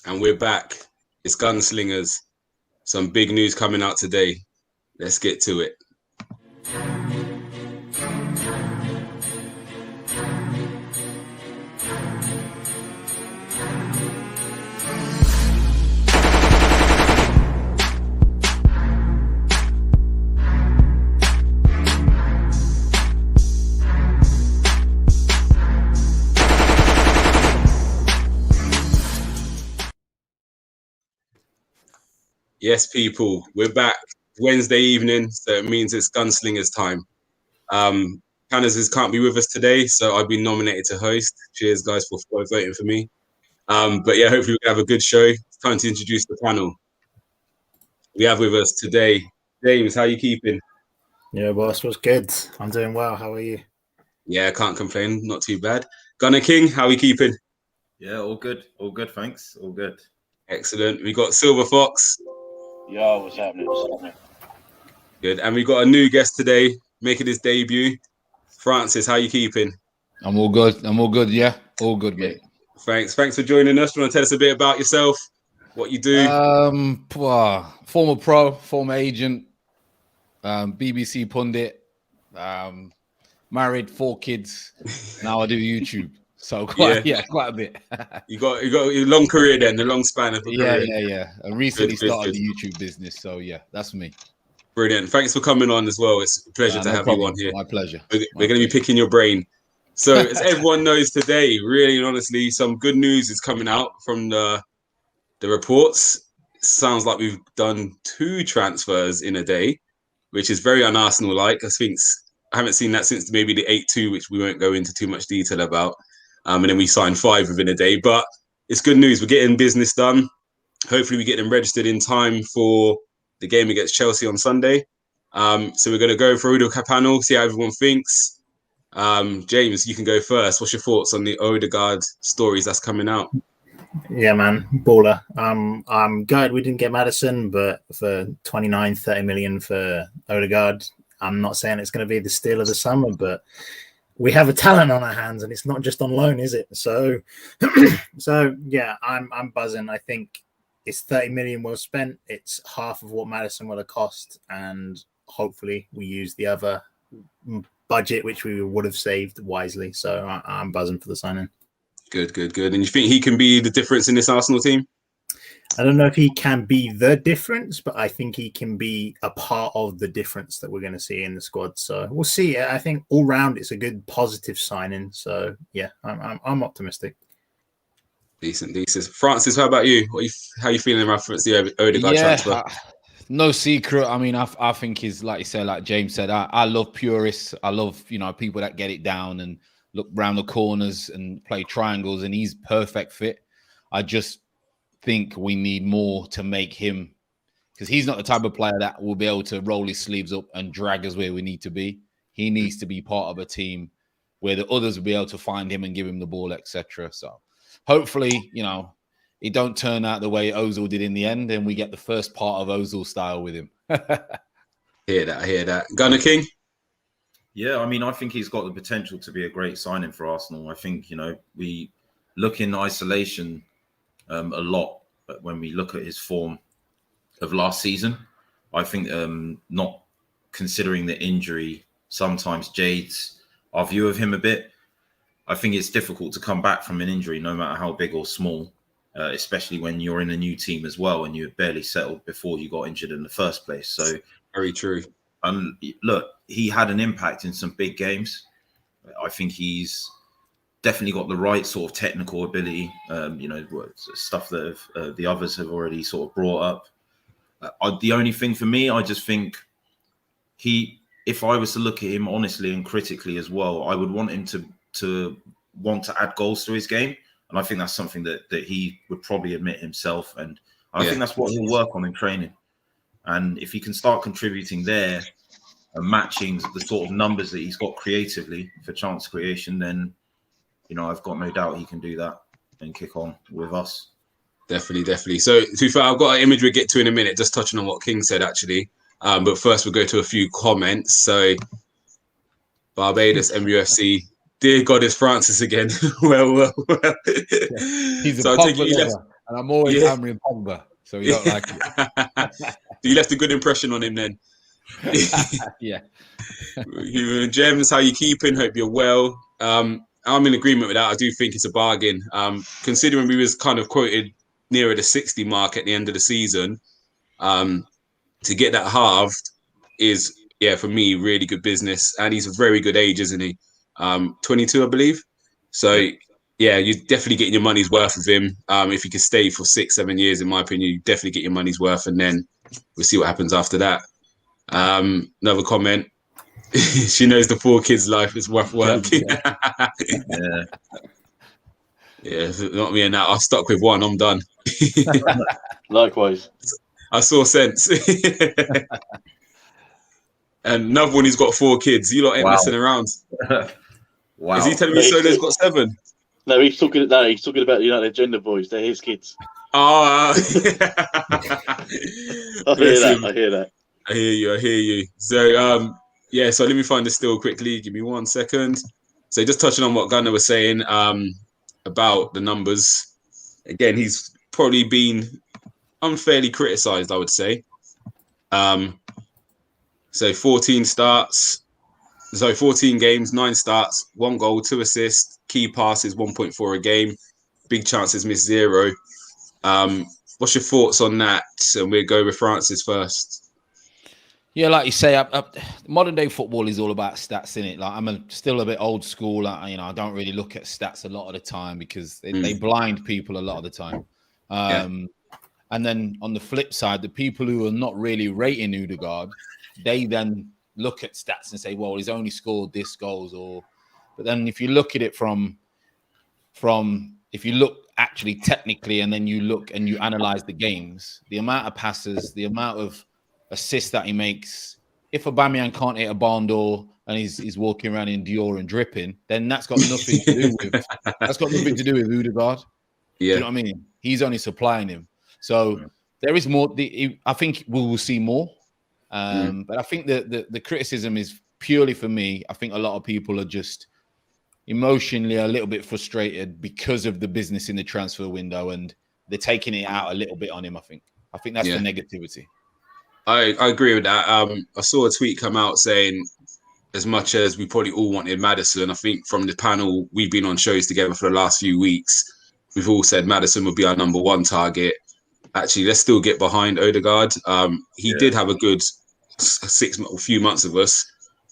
And we're back. It's GunSlingerz. Some big news coming out today. Let's get to it. Yes, people, we're back. Wednesday evening, so it means it's GunSlingerz time. Canizes can't be with us today, so I've been nominated to host. Cheers, guys, for voting for me. But yeah, hopefully we can have a good show. It's time to introduce the panel. We have with us today, James, how you keeping? Yeah, boss, what's good? I'm doing well. How are you? Yeah, can't complain. Not too bad. Gunner King, how we keeping? Yeah, all good. All good, thanks. All good. Excellent. We got Silver Fox. Yo, what's happening? What's happening? Good. And we got a new guest today, making his debut. Francis, how you keeping? I'm all good. Yeah, all good, mate. Thanks for joining us. You want to tell us a bit about yourself, what you do? Former pro, former agent, BBC pundit, married, 4 kids. Now I do YouTube. So quite a bit. you got a long career then, a long span of career. Yeah. I recently started the YouTube business, so yeah, that's me. Brilliant. Thanks for coming on as well. It's a pleasure to have you on here. My pleasure. We're going to be picking your brain. So as everyone knows today, really and honestly, some good news is coming out from the reports. Sounds like we've done 2 transfers in a day, which is very un-Arsenal-like. I haven't seen that since maybe the 8-2, which we won't go into too much detail about. And then we signed 5 within a day. But it's good news. We're getting business done. Hopefully we get them registered in time for the game against Chelsea on Sunday. So we're going to go through the panel, see how everyone thinks. James, you can go first. What's your thoughts on the Ødegaard stories that's coming out? Yeah, man, baller. I'm glad we didn't get Maddison, but for 29, 30 million for Ødegaard, I'm not saying it's going to be the steal of the summer, but we have a talent on our hands, and it's not just on loan, is it? So, yeah, I'm buzzing. I think it's 30 million well spent. It's half of what Maddison will have cost, and hopefully we use the other budget which we would have saved wisely. So I'm buzzing for the signing. Good. And you think he can be the difference in this Arsenal team? I don't know if he can be the difference, but I think he can be a part of the difference that we're going to see in the squad. So we'll see. I think all round it's a good positive signing. So yeah, I'm optimistic. Decent. Francis, how about you? How you feeling in reference to the Ødegaard transfer? No secret. I mean, I think he's, like you said, like James said, I love purists. I love, people that get it down and look round the corners and play triangles, and he's perfect fit. I just think we need more to make him, because he's not the type of player that will be able to roll his sleeves up and drag us where we need to be. He needs to be part of a team where the others will be able to find him and give him the ball, etc. So hopefully, it don't turn out the way Ozil did in the end, and we get the first part of Ozil style with him. Hear that. Gunner King? Yeah, I mean, I think he's got the potential to be a great signing for Arsenal. I think, we look in isolation a lot when we look at his form of last season. I think not considering the injury sometimes jades our view of him a bit. I think it's difficult to come back from an injury, no matter how big or small, especially when you're in a new team as well and you're barely settled before you got injured in the first place. So very true. Look, he had an impact in some big games. I think he's definitely got the right sort of technical ability, stuff that the others have already sort of brought up. The only thing for me, I just think if I was to look at him honestly and critically as well, I would want him to want to add goals to his game. And I think that's something that he would probably admit himself. And I think that's what he'll work on in training. And if he can start contributing there and matching the sort of numbers that he's got creatively for chance creation, then, I've got no doubt he can do that and kick on with us. Definitely. So, to be fair, I've got an image we'll get to in a minute, just touching on what King said, actually. But first, we'll go to a few comments. So, Barbados, MUFC. Dear God, it's Francis again. well. He's so And I'm always hammering Pogba, so you don't like it. You left a good impression on him then. Yeah. Gems, how you keeping? Hope you're well. I'm in agreement with that. I do think it's a bargain. Considering we was kind of quoted nearer the 60 mark at the end of the season, to get that halved is, for me, really good business. And he's a very good age, isn't he? 22, I believe. So, you're definitely getting your money's worth of him. If he can stay for 6-7 years, in my opinion, you definitely get your money's worth. And then we'll see what happens after that. Another comment. She knows the 4 kids' life is worth working. Not me and that. I've stuck with one. I'm done. Likewise. I saw sense. And another one who's got 4 kids. You lot ain't messing around. Wow. Is he telling me Solo's got 7? No, he's talking about the gender boys. They're his kids. Oh, I hear that. I hear you. So, so let me find this still quickly. Give me 1 second. So just touching on what Gunnar was saying about the numbers. Again, he's probably been unfairly criticised, I would say. So 14 games, 9 starts, 1 goal, 2 assists, key passes, 1.4 a game, big chances missed 0. What's your thoughts on that? And we'll go with Francis first. Yeah, like you say, modern day football is all about stats, innit? Like I'm still a bit old school. I don't really look at stats a lot of the time because they blind people a lot of the time. And then on the flip side, the people who are not really rating Ødegaard, they then look at stats and say, well, he's only scored this goals. But then if you look at it from if you look actually technically and then you look and you analyze the games, the amount of passes, the amount of assists that he makes, if Aubameyang can't hit a barn door and he's walking around in Dior and dripping, then that's got nothing to do with Ødegaard. Yeah. Do you know what I mean? He's only supplying him. So there is more. I think we will see more. But I think the criticism is purely for me. I think a lot of people are just emotionally a little bit frustrated because of the business in the transfer window, and they're taking it out a little bit on him. I think that's the negativity. I agree with that. I saw a tweet come out saying, as much as we probably all wanted Maddison, I think from the panel we've been on shows together for the last few weeks, we've all said Maddison would be our number 1 target. Actually, let's still get behind Ødegaard. He did have a good few months of us.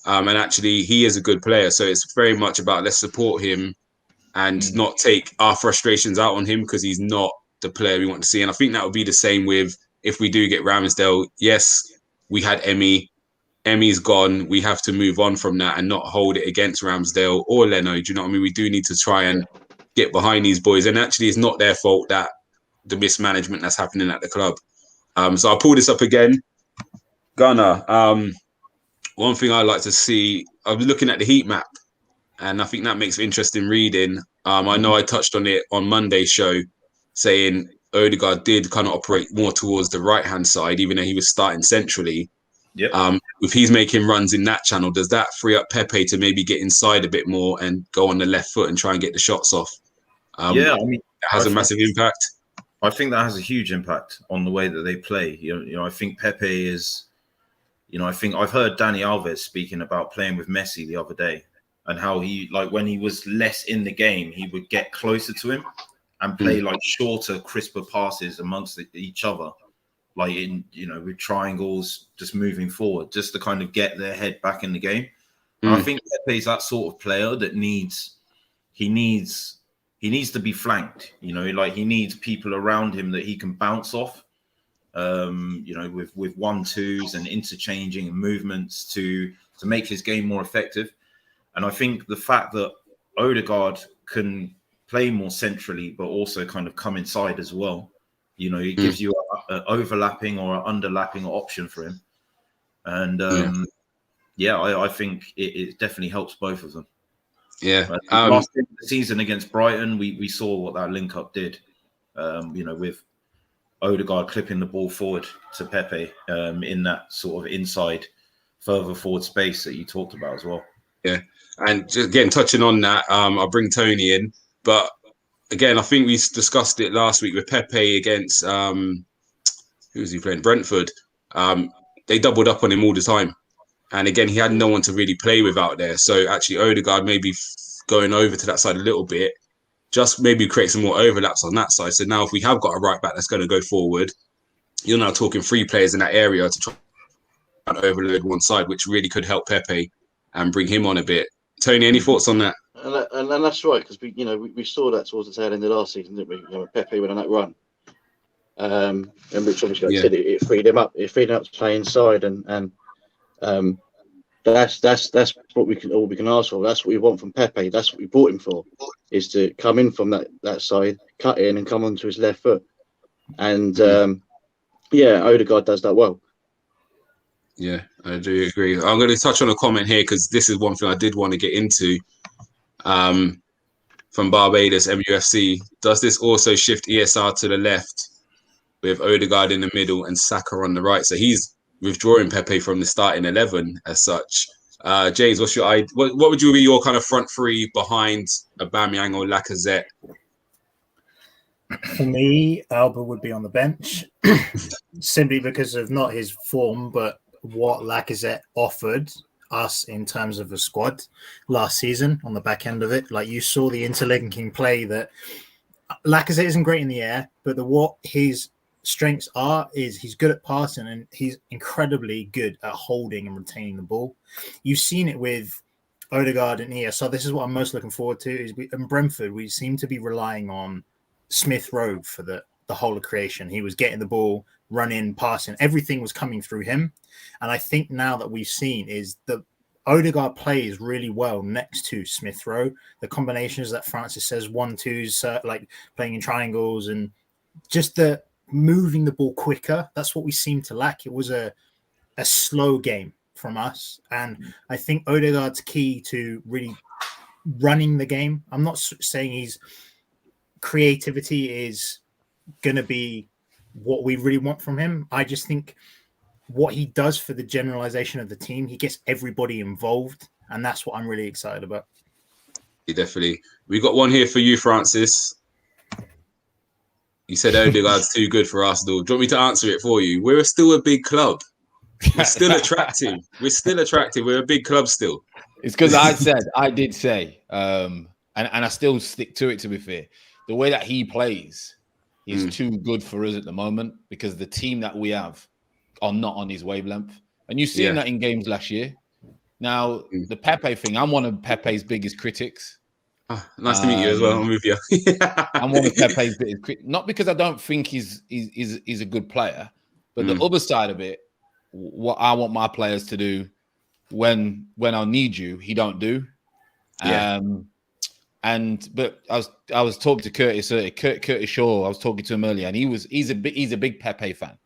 And actually, he is a good player. So it's very much about let's support him and not take our frustrations out on him because he's not the player we want to see. And I think that would be the same with if we do get Ramsdale. Yes, we had Emmy. Emmy's gone. We have to move on from that and not hold it against Ramsdale or Leno. Do you know what I mean? We do need to try and get behind these boys. And actually, it's not their fault that the mismanagement that's happening at the club. So I'll pull this up again. Gunnar, one thing I like to see, I was looking at the heat map, and I think that makes interesting reading. I know I touched on it on Monday's show, saying Ødegaard did kind of operate more towards the right-hand side, even though he was starting centrally. Yep. If he's making runs in that channel, does that free up Pepe to maybe get inside a bit more and go on the left foot and try and get the shots off? It has a massive impact. I think that has a huge impact on the way that they play. I think Pepe is, I think I've heard Dani Alves speaking about playing with Messi the other day and how he, like when he was less in the game, he would get closer to him and play like shorter, crisper passes amongst each other, like in, with triangles, just moving forward, just to kind of get their head back in the game. And I think Pepe's that sort of player that needs to be flanked, like he needs people around him that he can bounce off, with 1-2s and interchanging and movements to make his game more effective. And I think the fact that Ødegaard can play more centrally, but also kind of come inside as well, it gives you an overlapping or an underlapping option for him. And I think it definitely helps both of them. Yeah. Last season against Brighton, we saw what that link up did, with Ødegaard clipping the ball forward to Pepe in that sort of inside, further forward space that you talked about as well. Yeah. And just again, touching on that, I'll bring Tony in, but again, I think we discussed it last week with Pepe against who was he playing? Brentford. They doubled up on him all the time. And again, he had no one to really play with out there. So actually, Ødegaard maybe going over to that side a little bit, just maybe create some more overlaps on that side. So now if we have got a right back that's going to go forward, you're now talking 3 players in that area to try and overload one side, which really could help Pepe and bring him on a bit. Tony, any thoughts on that? And that's right, because we saw that towards the tail end of last season, didn't we? Pepe went on that run, and which obviously, like I said, it freed him up. It freed him up to play inside, and that's what we can ask for. That's what we want from Pepe. That's what we bought him for, is to come in from that side, cut in, and come onto his left foot. And Ødegaard does that well. Yeah, I do agree. I'm going to touch on a comment here because this is one thing I did want to get into. From Barbados MUFC, does this also shift ESR to the left with Ødegaard in the middle and Saka on the right? So he's withdrawing Pepe from the starting 11 as such. James, what's your idea? What would you be your kind of front 3 behind Aubameyang or Lacazette? For me, Alba would be on the bench simply because of not his form, but what Lacazette offered us in terms of a squad last season on the back end of it. Like, you saw the interlinking play that Lacazette isn't great in the air, but what his strengths are is he's good at passing and he's incredibly good at holding and retaining the ball. You've seen it with Ødegaard and ES. So this is what I'm most looking forward to. Is in Brentford, we seem to be relying on Smith Rowe for the whole of creation. He was getting the ball, running, passing, everything was coming through him. And I think now that we've seen is the Ødegaard plays really well next to Smith Rowe. The combinations that Francis says, 1-2s, like playing in triangles, and just the moving the ball quicker. That's what we seem to lack. It was a slow game from us. And I think Ødegaard's key to really running the game. I'm not saying his creativity is going to be what we really want from him. I just think what he does for the generalization of the team, he gets everybody involved, and that's what I'm really excited about. Yeah, definitely. We got one here for you, Francis. You said Ødegaard's too good for Arsenal. Do you want me to answer it for you? We're still a big club. We're still attractive. We're a big club still. It's because I did say, and I still stick to it, to be fair. The way that he plays is too good for us at the moment, because the team that we have are not on his wavelength. And you've seen that in games last year. Now, the Pepe thing, I'm one of Pepe's biggest critics. Nice to meet you as well. I'm with you. I'm one of Pepe's biggest critics. Not because I don't think he's a good player, but the other side of it, what I want my players to do when I need you, he don't do. Yeah. But I was talking to Curtis Shaw. I was talking to him earlier, and he's a big Pepe fan.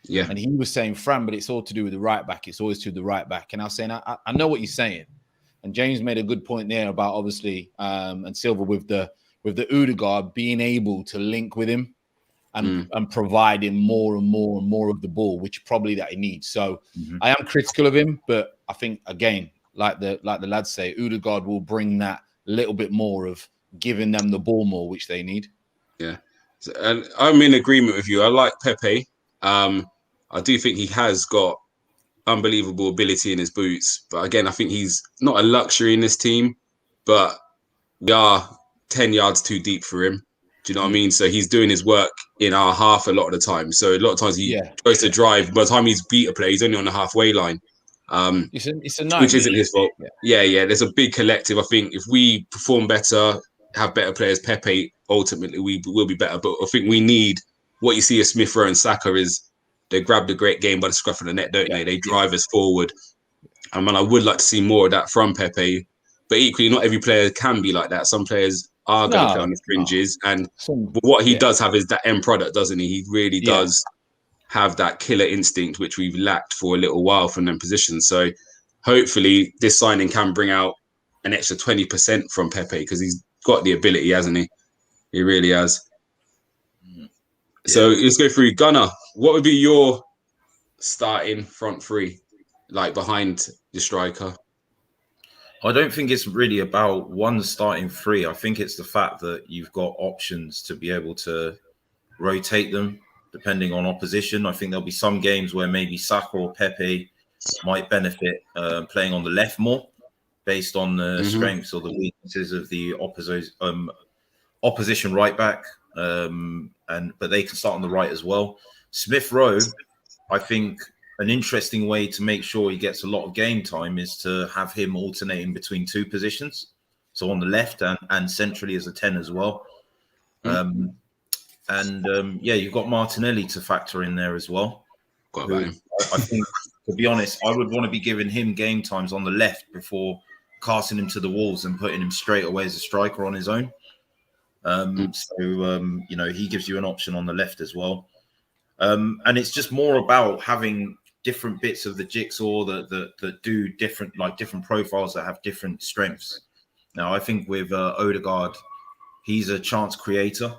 Yeah. And he was saying, Fran, but it's all to do with the right back. It's always to the right back. And I was saying, I know what you're saying. And James made a good point there about, obviously, and Silva with the Ødegaard being able to link with him and provide him more and more and more of the ball, which probably that he needs. So I am critical of him, but I think, again, like the lads say, Ødegaard will bring that little bit more of giving them the ball more, which they need. Yeah. And I'm in agreement with you. I like Pepe. I do think he has got unbelievable ability in his boots. But again, I think he's not a luxury in this team, but we are 10 yards too deep for him. Do you know what I mean? So he's doing his work in our half a lot of the time. So a lot of times he goes to drive. By the time he's beat a player, he's only on the halfway line. It's a nice, which isn't his fault. Yeah. There's a big collective. I think if we perform better, have better players, Pepe, ultimately we will be better. But I think we need what you see of Smith Rowe and Saka is they grab the great game by the scruff of the neck, don't they? They drive us forward. And I would like to see more of that from Pepe. But equally, not every player can be like that. Some players are going to play on the fringes. And what he does have is that end product, doesn't he? He really does have that killer instinct, which we've lacked for a little while from them positions. So hopefully this signing can bring out an extra 20% from Pepe, because he's got the ability, hasn't he? He really has. So let's go through. Gunnar, what would be your starting front 3, like behind the striker? I don't think it's really about one starting three. I think it's the fact that you've got options to be able to rotate them depending on opposition. I think there'll be some games where maybe Saka or Pepe might benefit playing on the left more based on the strengths or the weaknesses of the opposition right back. But they can start on the right as well. Smith Rowe, I think an interesting way to make sure he gets a lot of game time is to have him alternating between two positions. So on the left and centrally as a 10 as well. You've got Martinelli to factor in there as well. I think, to be honest, I would want to be giving him game times on the left before casting him to the walls and putting him straight away as a striker on his own. He gives you an option on the left as well. And it's just more about having different bits of the jigsaw that do different profiles that have different strengths. Now, I think with Ødegaard, he's a chance creator.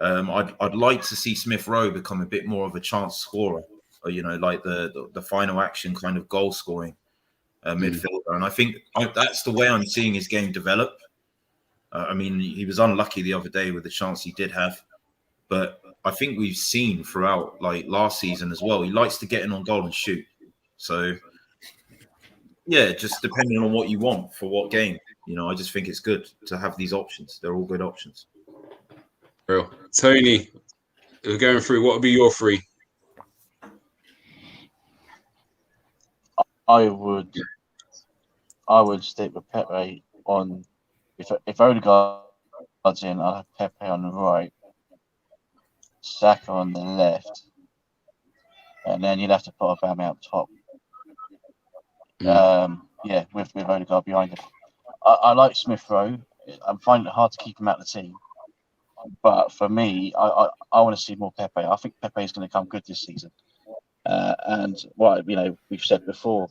I'd like to see Smith Rowe become a bit more of a chance scorer, like the final action kind of goal scoring midfielder. And I think that's the way I'm seeing his game develop. He was unlucky the other day with the chance he did have, but I think we've seen throughout like last season as well, he likes to get in on goal and shoot. So yeah, just depending on what you want for what game, I just think it's good to have these options. They're all good options. Real. Tony, we're going through, what would be your three? I would stick with Pepe on. If Ødegaard's in, I'll have Pepe on the right, Saka on the left, and then you'd have to put Aubameyang up top. With Ødegaard behind him. I like Smith Rowe. I'm finding it hard to keep him out of the team, but for me, I want to see more Pepe. I think Pepe is going to come good this season, and what we've said before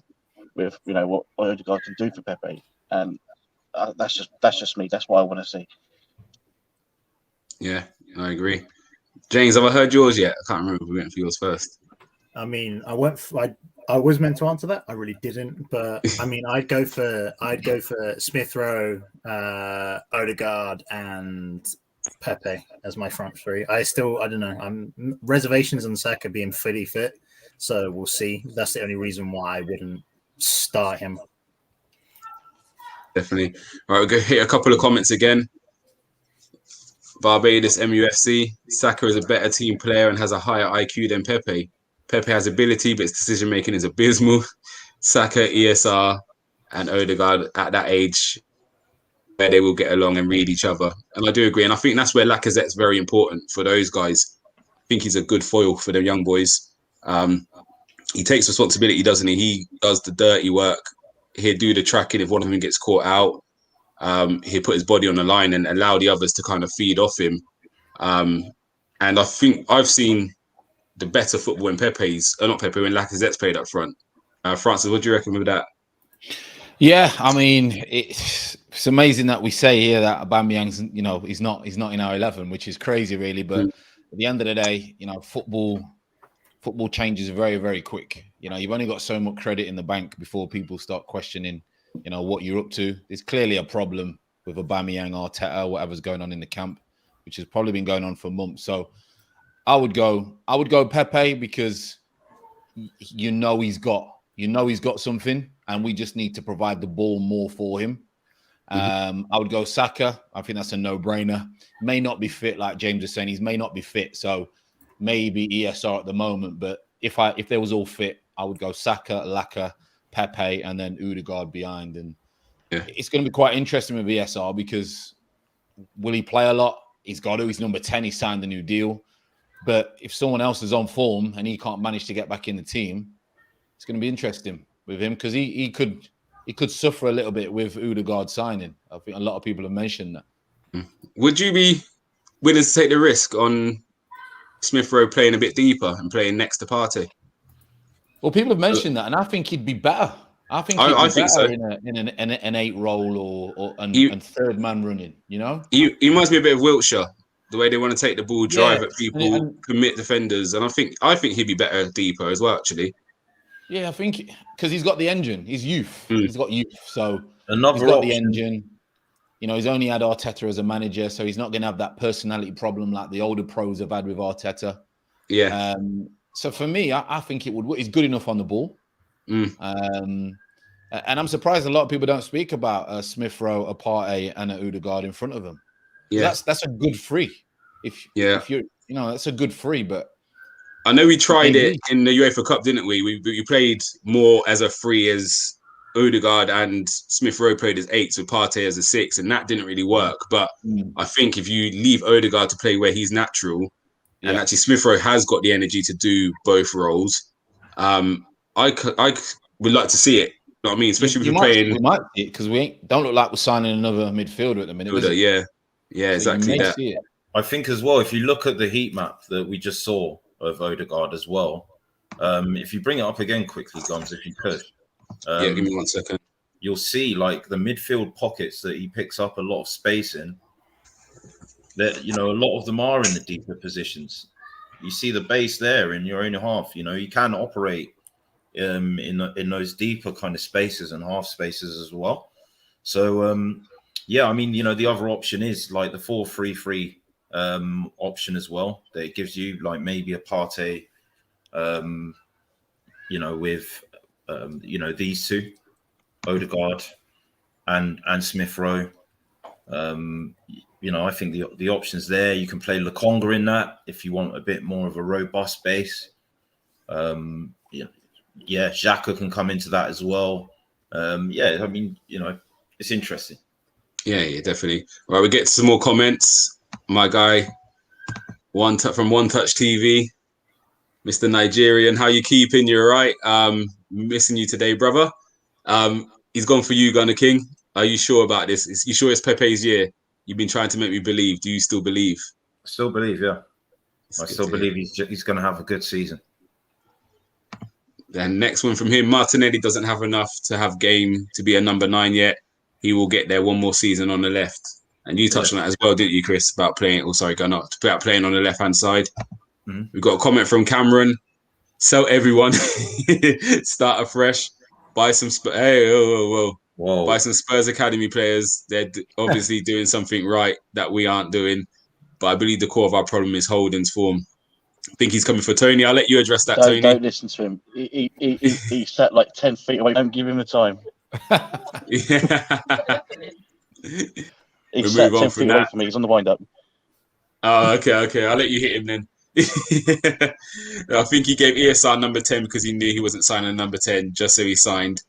with what Ødegaard can do for Pepe, and that's just me. That's what I want to see. Yeah, I agree. James, have I heard yours yet? I can't remember if we went for yours first. I was meant to answer that. I really didn't, but I'd go for Smith Rowe, Ødegaard, and Pepe as my front three. I don't know. I'm reservations on Saka being fully fit, so we'll see. That's the only reason why I wouldn't start him. Definitely. All right, we'll go hit a couple of comments again. Barbados MUFC. Saka is a better team player and has a higher IQ than Pepe. Pepe has ability, but his decision making is abysmal. Saka, ESR, and Ødegaard at that age where they will get along and read each other. And I do agree. And I think that's where Lacazette's very important for those guys. I think he's a good foil for the young boys. He takes responsibility, doesn't he? He does the dirty work. He'll do the tracking if one of them gets caught out. He'll put his body on the line and allow the others to kind of feed off him. And I think I've seen the better football when when Lacazette's played up front. Francis, what do you reckon with that? Yeah, it's amazing that we say here that Aubameyang's, he's not in our 11, which is crazy, really. But at the end of the day, football changes very, very quick. You've only got so much credit in the bank before people start questioning, what you're up to. There's clearly a problem with Aubameyang, Arteta, whatever's going on in the camp, which has probably been going on for months. So I would go Pepe because he's got something, and we just need to provide the ball more for him. I would go Saka. I think that's a no-brainer. May not be fit, like James was saying. He may not be fit, so maybe ESR at the moment. But if they was all fit, I would go Saka, Laka, Pepe, and then Ødegaard behind. And it's going to be quite interesting with ESR because will he play a lot? He's got to. He's number 10. He signed a new deal. But if someone else is on form and he can't manage to get back in the team, it's going to be interesting with him because he could suffer a little bit with Ødegaard signing. I think a lot of people have mentioned that. Would you be willing to take the risk on Smith Rowe playing a bit deeper and playing next to Partey? Well, people have mentioned that, and I think he'd be better. I think he'd be better in an 8 role and third man running. He reminds me a bit of Wiltshire. The way they want to take the ball, drive at people, commit defenders, and I think he'd be better deeper as well. Actually, yeah, I think because he's got the engine, he's youth. He's got youth, so Another He's got option. the engine. You know, he's only had Arteta as a manager, so he's not going to have that personality problem like the older pros have had with Arteta. Yeah. So for me, I think it would. He's good enough on the ball. And I'm surprised a lot of people don't speak about Smith Rowe, Partey, and Ødegaard in front of him. Yeah, that's a good free. If you're, you know, that's a good free. But I know we tried it in the UEFA Cup, didn't we? We played more as a free as Ødegaard and Smith Rowe played as 8s with Partey as a 6, and that didn't really work. But I think if you leave Ødegaard to play where he's natural, and actually Smith Rowe has got the energy to do both roles, I would like to see it. You know what I mean? Especially if we're playing. We might see it because don't look like we're signing another midfielder at the minute. Yeah, exactly that. I think as well, if you look at the heat map that we just saw of Ødegaard as well, if you bring it up again quickly, Gums, if you could. Give me 1 second. You'll see like the midfield pockets that he picks up a lot of space in. That, you know, a lot of them are in the deeper positions. You see the base there in your own half. You know, you can operate in those deeper kind of spaces and half spaces as well. So I mean, you know, the other option is like the 4-3-3 option as well. That it gives you like maybe a Partey, you know, with you know, these two, Ødegaard and Smith Rowe. You know, I think the options there. You can play Lokonga in that if you want a bit more of a robust base. Xhaka can come into that as well. I mean, you know, it's interesting. Yeah, definitely. All right, we get some more comments. My guy, from One Touch TV, Mr. Nigerian, how you keeping? You're right. Missing you today, brother. He's gone for you, Gunner King. Are you sure about this? You sure it's Pepe's year? You've been trying to make me believe. Do you still believe? Still believe, yeah. I still believe he's going to have a good season. And next one from him, Martinelli doesn't have enough to have game to be a number 9 yet. He will get there one more season on the left. And you touched on that as well, didn't you, Chris, about playing? Oh, sorry, Gunnar, about playing on the left-hand side. We've got a comment from Cameron. Sell everyone. Start afresh. Buy some... Whoa. Buy some Spurs Academy players. They're obviously doing something right that we aren't doing. But I believe the core of our problem is Holding's form. I think he's coming for Tony. I'll let you address that, Tony. Don't listen to him. He sat like 10 feet away. Don't give him the time. He sat 10 feet away from me. He's on the wind-up. Oh, okay. I'll let you hit him then. I think he gave ESR number 10 because he knew he wasn't signing number 10, just so he signed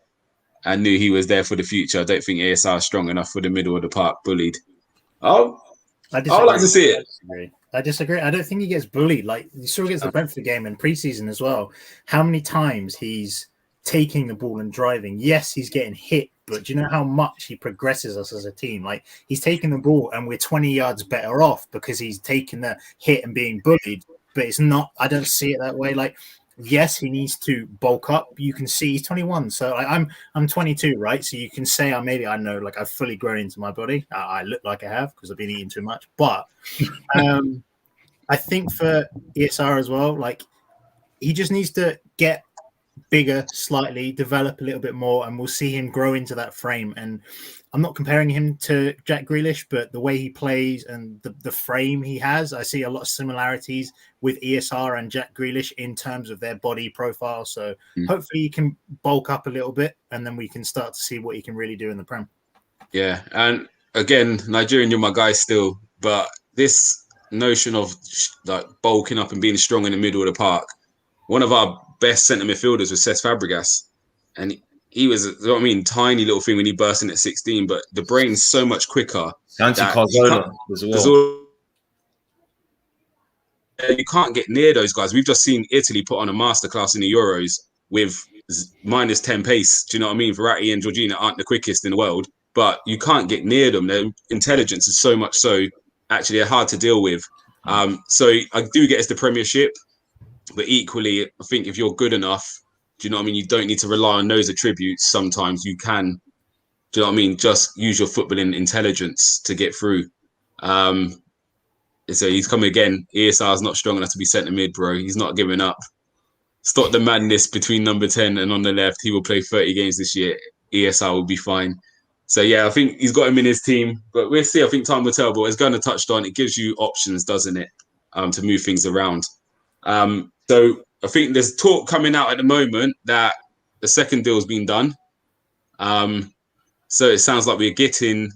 and knew he was there for the future. I don't think ESR is strong enough for the middle of the park. Bullied. Oh, I'd like to see it. I disagree. I don't think he gets bullied. Like you saw against the Brentford game in preseason as well. How many times he's taking the ball and driving? Yes, he's getting hit, but do you know how much he progresses us as a team? Like he's taking the ball and we're 20 yards better off because he's taking the hit and being bullied. But it's not. I don't see it that way. Like yes, he needs to bulk up. You can see he's 21. So I'm 22, right? So you can say I know, like I've fully grown into my body. I look like I have because I've been eating too much. But I think for ESR as well, like he just needs to get bigger slightly, develop a little bit more, and we'll see him grow into that frame. And I'm not comparing him to Jack Grealish, but the way he plays and the frame he has, I see a lot of similarities with ESR and Jack Grealish in terms of their body profile. So hopefully he can bulk up a little bit and then we can start to see what he can really do in the Prem. Yeah. And again, Nigerian, you're my guy still, but this notion of like bulking up and being strong in the middle of the park, one of our best centre midfielders was Cesc Fabregas. And he was, you know what I mean, tiny little thing when he burst in at 16, but the brain's so much quicker. Santi Cazorla as well. You can't get near those guys. We've just seen Italy put on a masterclass in the Euros with minus 10 pace. Do you know what I mean? Verratti and Jorginho aren't the quickest in the world, but you can't get near them. Their intelligence is so much so, actually, they're hard to deal with. So I do get it's the Premiership, but equally, I think if you're good enough, do you know what I mean? You don't need to rely on those attributes. Sometimes you can, do you know what I mean? Just use your footballing intelligence to get through. So he's coming again. ESR is not strong enough to be centre mid, bro. He's not giving up. Stop the madness between number 10 and on the left. He will play 30 games this year. ESR will be fine. So yeah, I think he's got him in his team, but we'll see. I think time will tell. But as Gunnar touched on, it gives you options, doesn't it, to move things around. So I think there's talk coming out at the moment that the second deal's been done. So it sounds like we're getting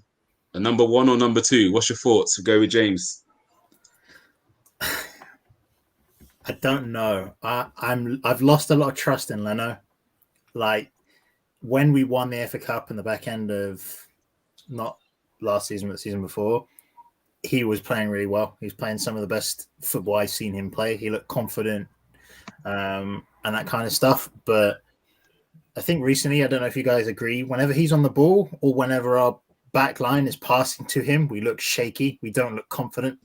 a number 1 or number 2. What's your thoughts? We'll go with James. I don't know. I've lost a lot of trust in Leno. Like when we won the FA Cup in the back end of not last season, but the season before, he was playing really well. He was playing some of the best football I've seen him play. He looked confident and that kind of stuff. But I think recently, I don't know if you guys agree, whenever he's on the ball or whenever our back line is passing to him, we look shaky. We don't look confident.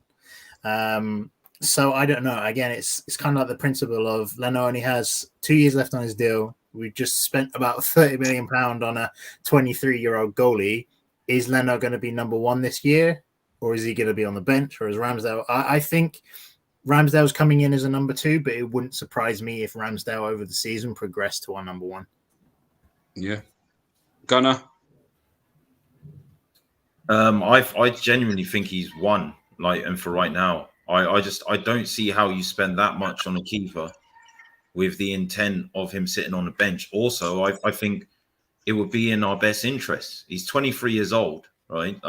So I don't know. Again, it's kind of like the principle of Leno only has 2 years left on his deal. We just spent about £30 million on a 23-year-old goalie. Is Leno going to be number 1 this year, or is he going to be on the bench, or is Ramsdale? I think Ramsdale's coming in as a number 2, but it wouldn't surprise me if Ramsdale over the season progressed to our number 1. Yeah, Gunnar. I genuinely think he's 1. And for right now, I don't see how you spend that much on a keeper with the intent of him sitting on the bench. Also, I think it would be in our best interest. He's 23 years old, right?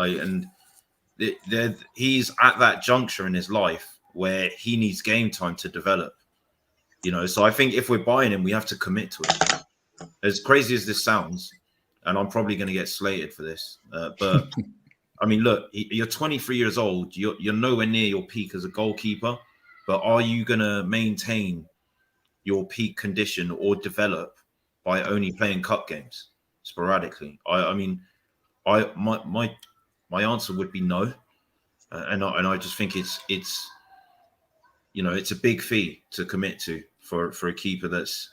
He's at that juncture in his life where he needs game time to develop. So I think if we're buying him, we have to commit to it. As crazy as this sounds, and I'm probably going to get slated for this, but I mean, look, you're 23 years old. You're nowhere near your peak as a goalkeeper, but are you going to maintain your peak condition or develop by only playing cup games sporadically? My answer would be no, and I just think it's a big fee to commit to for a keeper that's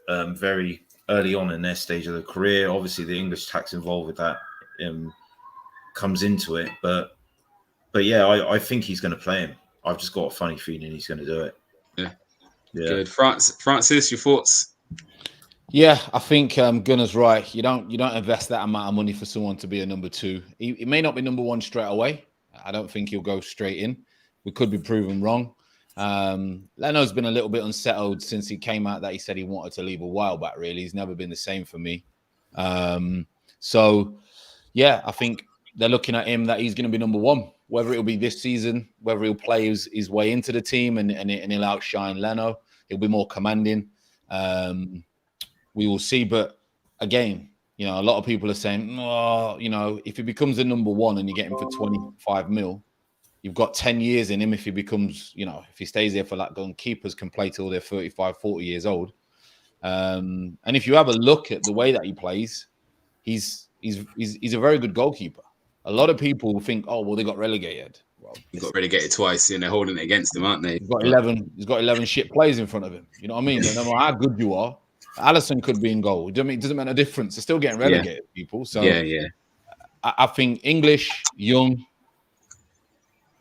very early on in their stage of the career. Obviously, the English tax involved with that comes into it, but yeah, I think he's going to play him. I've just got a funny feeling he's going to do it. Yeah. Good. Francis, your thoughts? Yeah, I think Gunnar's right. You don't invest that amount of money for someone to be a number 2. He may not be number 1 straight away. I don't think he'll go straight in. We could be proven wrong. Leno's been a little bit unsettled since he came out that he said he wanted to leave a while back, really. He's never been the same for me. So, yeah, I think they're looking at him that he's going to be number 1. Whether it'll be this season, whether he'll play his way into the team and he'll outshine Leno, he'll be more commanding. We will see. But again, a lot of people are saying, if he becomes a number 1 and you get him for 25 mil, you've got 10 years in him. If he becomes, if he stays there for that long, keepers can play till they're 35, 40 years old. And if you have a look at the way that he plays, he's a very good goalkeeper. A lot of people think, oh, well, they got relegated. Well, he got relegated twice, and they're holding it against him, aren't they? He's got 11 shit plays in front of him. You know what I mean? No matter how good you are, Alisson could be in goal. It doesn't make a difference. They're still getting relegated, people. So yeah. I think English, young.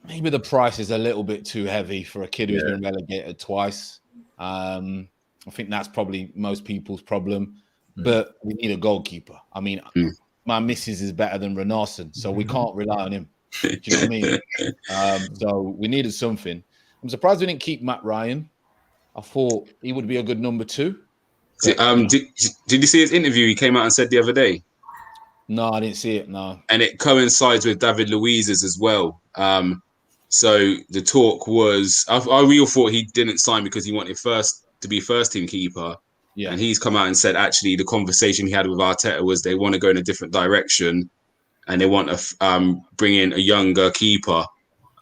Maybe the price is a little bit too heavy for a kid who's been relegated twice. I think that's probably most people's problem. But we need a goalkeeper. I mean, my missus is better than Renarsson, so we can't rely on him. Do you know what I mean? So we needed something. I'm surprised we didn't keep Matt Ryan. I thought he would be a good number 2. But, did you see his interview he came out and said the other day? No, I didn't see it, no. And it coincides with David Luiz's as well. So the talk was, we all thought he didn't sign because he wanted to be first team keeper. Yeah. And he's come out and said, actually, the conversation he had with Arteta was they want to go in a different direction and they want to bring in a younger keeper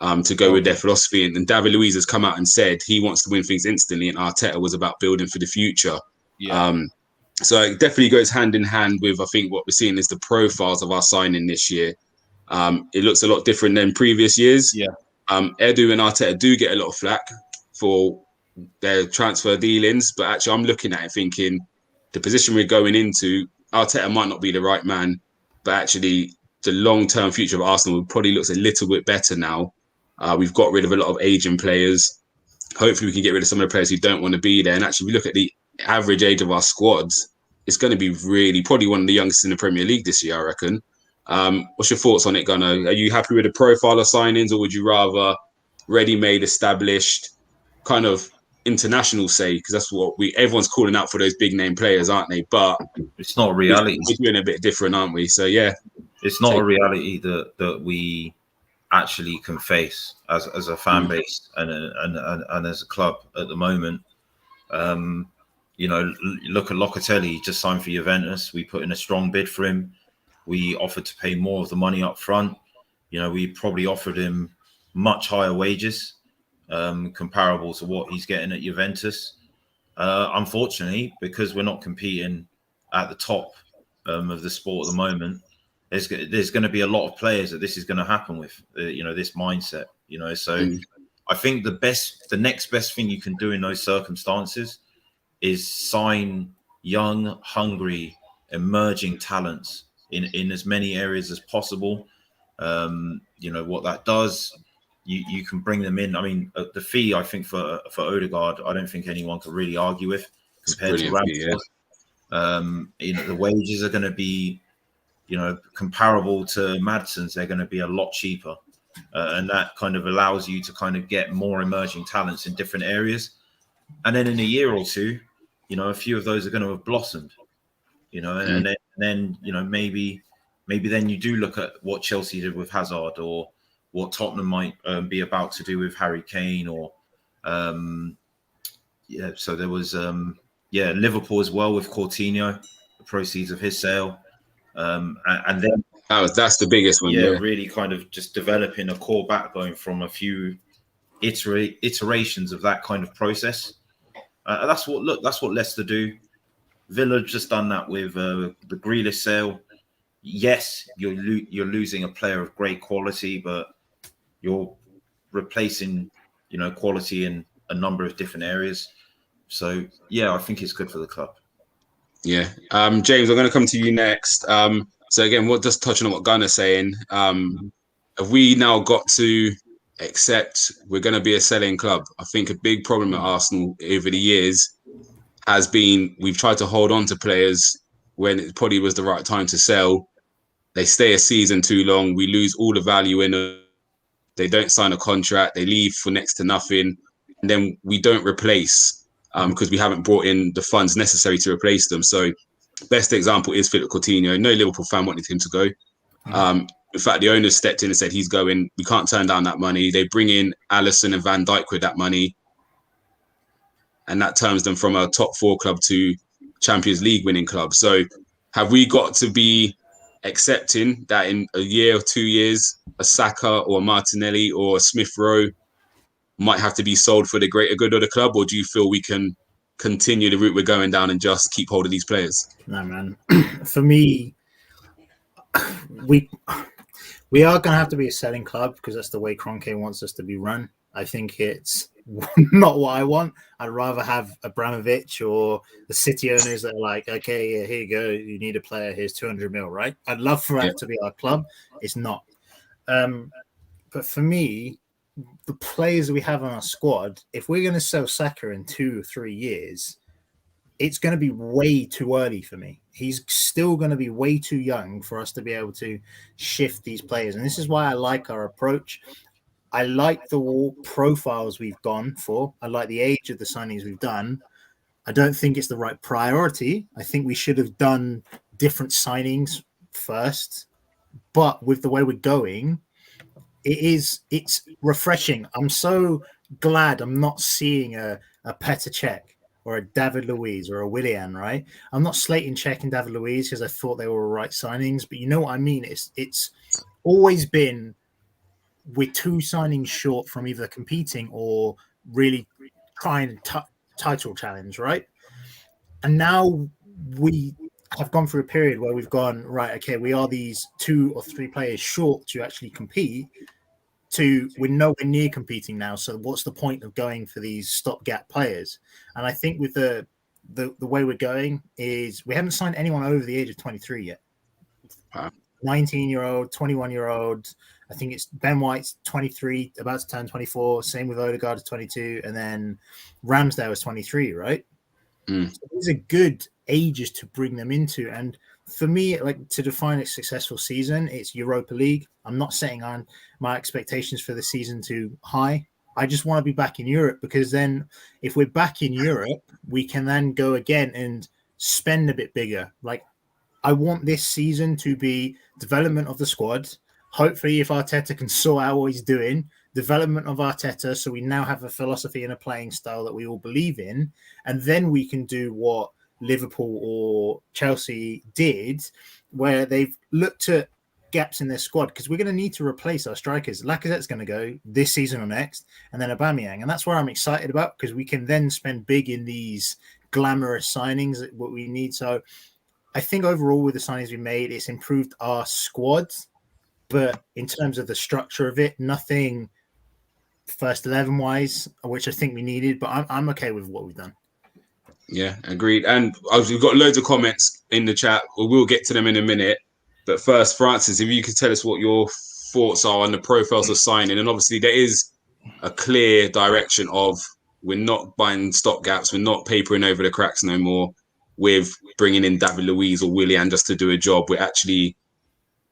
to go with their philosophy. And David Luiz has come out and said he wants to win things instantly, and Arteta was about building for the future. Yeah. So it definitely goes hand in hand with, I think, what we're seeing is the profiles of our signing this year. It looks a lot different than previous years. Yeah. Edu and Arteta do get a lot of flack for their transfer dealings, but actually I'm looking at it thinking the position we're going into, Arteta might not be the right man, but actually the long-term future of Arsenal probably looks a little bit better now. We've got rid of a lot of aging players. Hopefully we can get rid of some of the players who don't want to be there. And actually we look at the average age of our squads, it's going to be really probably one of the youngest in the Premier League this year, I reckon. What's your thoughts on it, Gunnar? Are you happy with the profile of signings, or would you rather ready-made, established, kind of international say? Because that's what everyone's calling out for, those big name players, aren't they? But it's not reality. We're doing a bit different, aren't we? So yeah, it's not a reality that we actually can face as a fan base and as a club at the moment. You know, look at Locatelli. He just signed for Juventus. We put in a strong bid for him. We offered to pay more of the money up front. You know, we probably offered him much higher wages, comparable to what he's getting at Juventus. Unfortunately, because we're not competing at the top of the sport at the moment, there's going to be a lot of players that this is going to happen with. You know, this mindset. You know, so I think the next best thing you can do in those circumstances is sign young, hungry, emerging talents in as many areas as possible. You know, what that does, you can bring them in. I mean, the fee, I think, for Ødegaard, I don't think anyone can really argue with compared to Ramsdale. You know, the wages are going to be, you know, comparable to Madson's. They're going to be a lot cheaper. And that kind of allows you to kind of get more emerging talents in different areas. And then in a year or two, you know, a few of those are going to have blossomed, you know, and then, you know, maybe then you do look at what Chelsea did with Hazard, or what Tottenham might be about to do with Harry Kane, or, so there was, Liverpool as well with Coutinho, the proceeds of his sale. And then that's the biggest one. Yeah, really kind of just developing a core backbone from a few iterations of that kind of process. That's what Leicester do. Villa just done that with the Grealish sale. Yes, you're losing a player of great quality, but you're replacing, you know, quality in a number of different areas. So yeah, I think it's good for the club. Yeah, James, I'm going to come to you next. So again, just touching on what Gunnar's saying, have we now got to accept we're going to be a selling club? I think a big problem at Arsenal over the years has been we've tried to hold on to players when it probably was the right time to sell. They stay a season too long. We lose all the value in them. They don't sign a contract. They leave for next to nothing. And then we don't replace because we haven't brought in the funds necessary to replace them. So best example is Philip Coutinho. No Liverpool fan wanted him to go. In fact, the owners stepped in and said he's going. We can't turn down that money. They bring in Alisson and Van Dijk with that money. And that turns them from a top 4 club to Champions League winning club. So have we got to be accepting that in a year or 2 years, a Saka or a Martinelli or a Smith Rowe might have to be sold for the greater good of the club? Or do you feel we can continue the route we're going down and just keep hold of these players? No, man. For me, we are going to have to be a selling club because that's the way Kroenke wants us to be run. I think it's not what I want. I'd rather have Abramovich or the City owners that are like, okay, yeah, here you go. You need a player. Here's 200 mil, right? I'd love for that to be our club. It's not. But for me, the players we have on our squad, if we're going to sell Saka in 2 or 3 years, it's going to be way too early for me. He's still going to be way too young for us to be able to shift these players. And this is why I like our approach. I like the profiles we've gone for. I like the age of the signings we've done. I don't think it's the right priority. I think we should have done different signings first. But with the way we're going, it's refreshing. I'm so glad I'm not seeing a Petr Cech or a David Luiz or a Willian, right? I'm not slating Cech and David Luiz because I thought they were right signings, but you know what I mean? It's always been we're 2 signings short from either competing or really trying to title challenge, right? And now we have gone through a period where we've gone, right, okay, we are these 2 or 3 players short to actually compete. We're nowhere near competing now. So what's the point of going for these stopgap players? And I think with the way we're going is we haven't signed anyone over the age of 23 yet. 19-year-old, 21-year-old. I think it's Ben White's 23, about to turn 24. Same with Ødegaard is 22. And then Ramsdale is 23, right? So these are good ages to bring them into. And for me, like, to define a successful season, it's Europa League. I'm not setting on my expectations for the season too high. I just want to be back in Europe, because then if we're back in Europe, we can then go again and spend a bit bigger. Like, I want this season to be development of the squad. Hopefully, if Arteta can sort out what he's doing, development of Arteta, so we now have a philosophy and a playing style that we all believe in, and then we can do what Liverpool or Chelsea did, where they've looked at gaps in their squad, because we're going to need to replace our strikers. Lacazette's going to go this season or next, and then Aubameyang, and that's where I'm excited about, because we can then spend big in these glamorous signings, what we need. So I think overall, with the signings we made, it's improved our squad, but in terms of the structure of it, nothing first 11 wise, which I think we needed, but I'm okay with what we've done. Yeah, agreed. And we've got loads of comments in the chat. We'll get to them in a minute. But first, Francis, if you could tell us what your thoughts are on the profiles of signing. And obviously, there is a clear direction of, we're not buying stopgaps. We're not papering over the cracks no more with bringing in David Luiz or Willian just to do a job. We're actually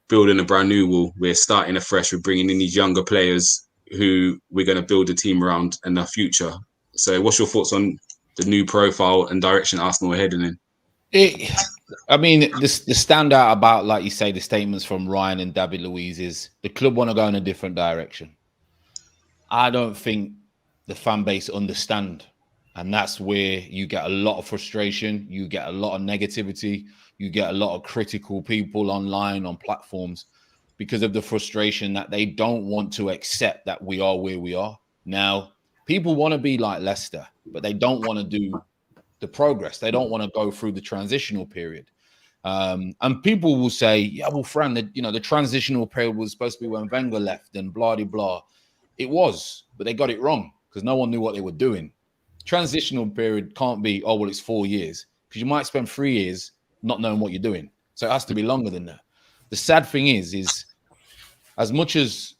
building a brand new wall. We're starting afresh. We're bringing in these younger players who we're going to build a team around in the future. So what's your thoughts on the new profile and direction Arsenal are heading in? I mean, the standout about, like you say, the statements from Ryan and David Luiz is the club want to go in a different direction. I don't think the fan base understand. And that's where you get a lot of frustration. You get a lot of negativity. You get a lot of critical people online on platforms because of the frustration that they don't want to accept that we are where we are. Now, people want to be like Leicester, but they don't want to do the progress. They don't want to go through the transitional period. And people will say, yeah, well, Fran, the transitional period was supposed to be when Wenger left and blah, blah, blah. It was, but they got it wrong because no one knew what they were doing. Transitional period can't be, oh, well, it's 4 years, because you might spend 3 years not knowing what you're doing. So it has to be longer than that. The sad thing is as much as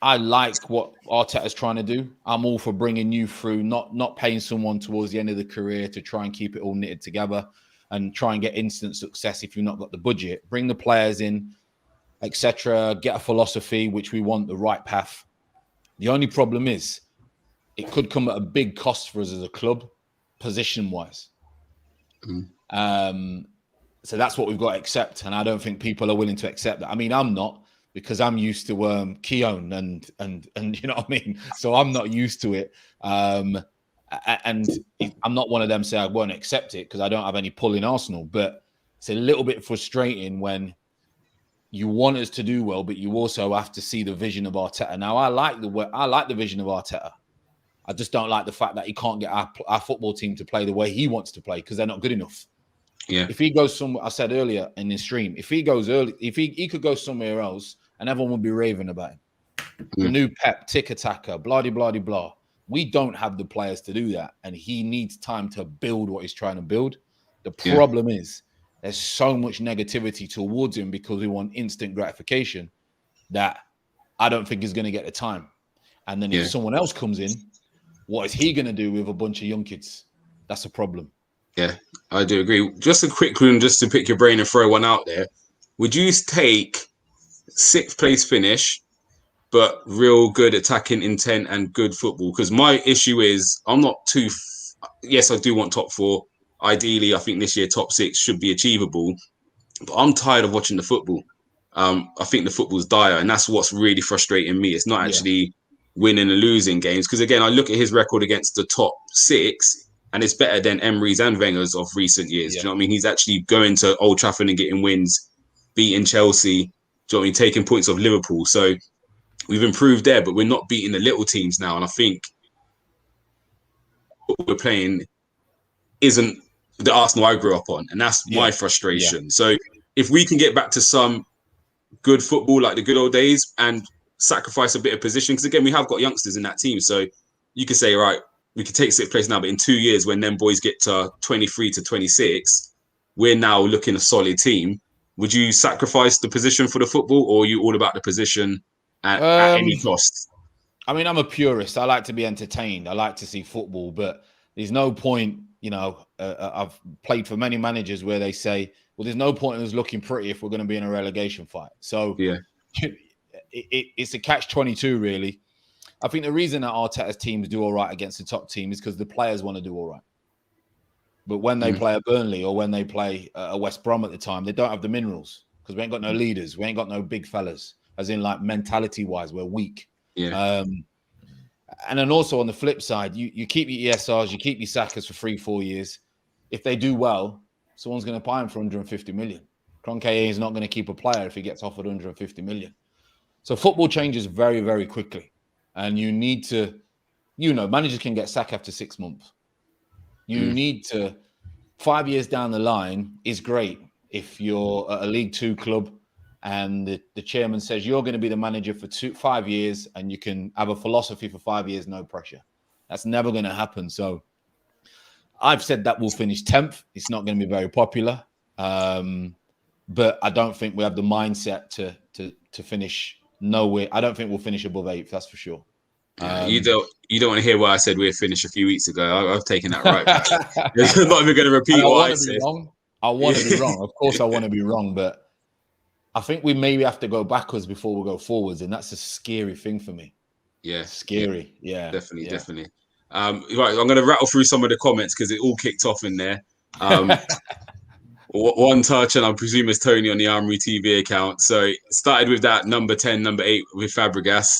I like what Arteta's trying to do, I'm all for bringing you through, not paying someone towards the end of the career to try and keep it all knitted together and try and get instant success if you've not got the budget. Bring the players in, etc. Get a philosophy, which we want, the right path. The only problem is it could come at a big cost for us as a club, position-wise. So that's what we've got to accept, and I don't think people are willing to accept that. I mean, I'm not, because I'm used to Keown and you know what I mean? So I'm not used to it. And I'm not one of them say I won't accept it because I don't have any pull in Arsenal, but it's a little bit frustrating when you want us to do well, but you also have to see the vision of Arteta. Now, I like the vision of Arteta. I just don't like the fact that he can't get our football team to play the way he wants to play because they're not good enough. Yeah. If he goes somewhere, I said earlier in the stream, if he goes early, if he could go somewhere else and everyone would be raving about him. The new Pep, tick-a-tacker, blah-de-blah-de-blah. We don't have the players to do that, and he needs time to build what he's trying to build. The problem is there's so much negativity towards him because we want instant gratification that I don't think he's going to get the time. And then if someone else comes in, what is he going to do with a bunch of young kids? That's a problem. Yeah, I do agree. Just a quick one, just to pick your brain and throw one out there. Would you take 6th place finish, but real good attacking intent and good football? Because my issue is I'm not too... yes, I do want top 4. Ideally, I think this year top 6 should be achievable. But I'm tired of watching the football. I think the football's dire, and that's what's really frustrating me. It's not actually winning and losing games. Because again, I look at his record against the top 6, and it's better than Emery's and Wenger's of recent years. Do you know what I mean? He's actually going to Old Trafford and getting wins, beating Chelsea, do you know what I mean? Taking points off Liverpool. So we've improved there, but we're not beating the little teams now. And I think what we're playing isn't the Arsenal I grew up on. And that's my frustration. So if we can get back to some good football like the good old days and sacrifice a bit of position, because again, we have got youngsters in that team. So you could say, right, we could take 6th place now, but in 2 years, when them boys get to 23 to 26, we're now looking a solid team. Would you sacrifice the position for the football, or are you all about the position at any cost? I mean, I'm a purist. I like to be entertained. I like to see football, but there's no point I've played for many managers where they say, well, there's no point in us looking pretty if we're going to be in a relegation fight. So yeah, it's a catch-22, really. I think the reason that Arteta's teams do all right against the top team is because the players want to do all right. But when they play a Burnley or when they play a West Brom at the time, they don't have the minerals because we ain't got no leaders. We ain't got no big fellas, as in like mentality-wise, we're weak. Yeah. And then also on the flip side, you keep your ESRs, you keep your Sakas for 3-4 years. If they do well, someone's going to buy him for 150 million. Kroenke is not going to keep a player if he gets offered 150 million. So football changes very, very quickly. And you need to, managers can get sacked after 6 months. You need to, 5 years down the line is great if you're at a League 2 club and the chairman says you're going to be the manager for 5 years and you can have a philosophy for 5 years, no pressure. That's never going to happen. So I've said that we'll finish 10th. It's not going to be very popular. But I don't think we have the mindset to finish nowhere. I don't think we'll finish above 8th, that's for sure. You don't want to hear what I said we'd finish a few weeks ago. I've taken that right back. I'm not even going to repeat what I said. I want to be wrong. Of course I want to be wrong, but I think we maybe have to go backwards before we go forwards, and that's a scary thing for me. Yeah. Scary. Yeah. Definitely. Right, I'm going to rattle through some of the comments because it all kicked off in there. One touch, and I presume it's Tony on the Armoury TV account. So it started with that number 10, number 8 with Fabregas.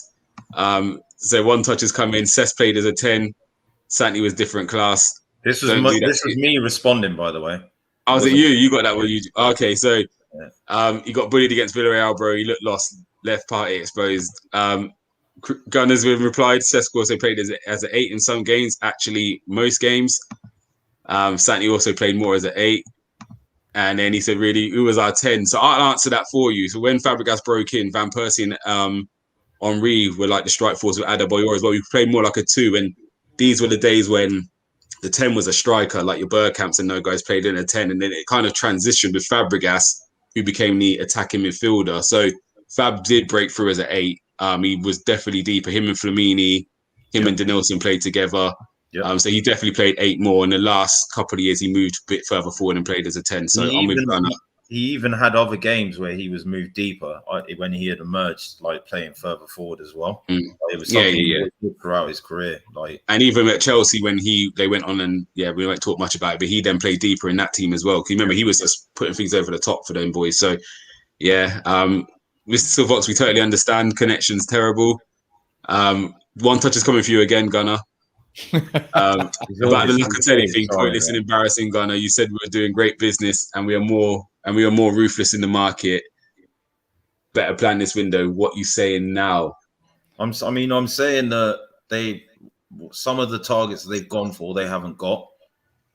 So one touch has come in. Cesc played as a 10. Santi was different class. This was me responding, by the way. Oh, was it you? You got that one. Okay, so you got bullied against Villarreal, bro. You looked lost. Left party exposed. Gunners with replied. Cesc also played as an 8 in some games. Actually, most games. Santi also played more as an 8. And then he said, really, who was our 10? So I'll answer that for you. So when Fabregas broke in, Van Persie and Henry were like the strike force with Adebayor as well. We played more like a 2. And these were the days when the 10 was a striker, like your Bergkamps and no guys played in a 10. And then it kind of transitioned with Fabregas, who became the attacking midfielder. So Fab did break through as an 8. He was definitely deeper. Him and Flamini, and Denilson played together. Yep. So he definitely played 8 more. In the last couple of years, he moved a bit further forward and played as a 10. So I'm with Gunner. He even had other games where he was moved deeper when he had emerged, like playing further forward as well. It was something he did throughout his career. And even at Chelsea, when they went on and we won't talk much about it, but he then played deeper in that team as well. Because remember, he was just putting things over the top for them boys. So Mr. Silvox, we totally understand. Connection's terrible. One touch is coming for you again, Gunner. About the Locatelli thing, pointless and embarrassing, Gunner. You said we were doing great business and we are more ruthless in the market. Better plan this window. What you saying now? I'm saying that some of the targets they've gone for, they haven't got.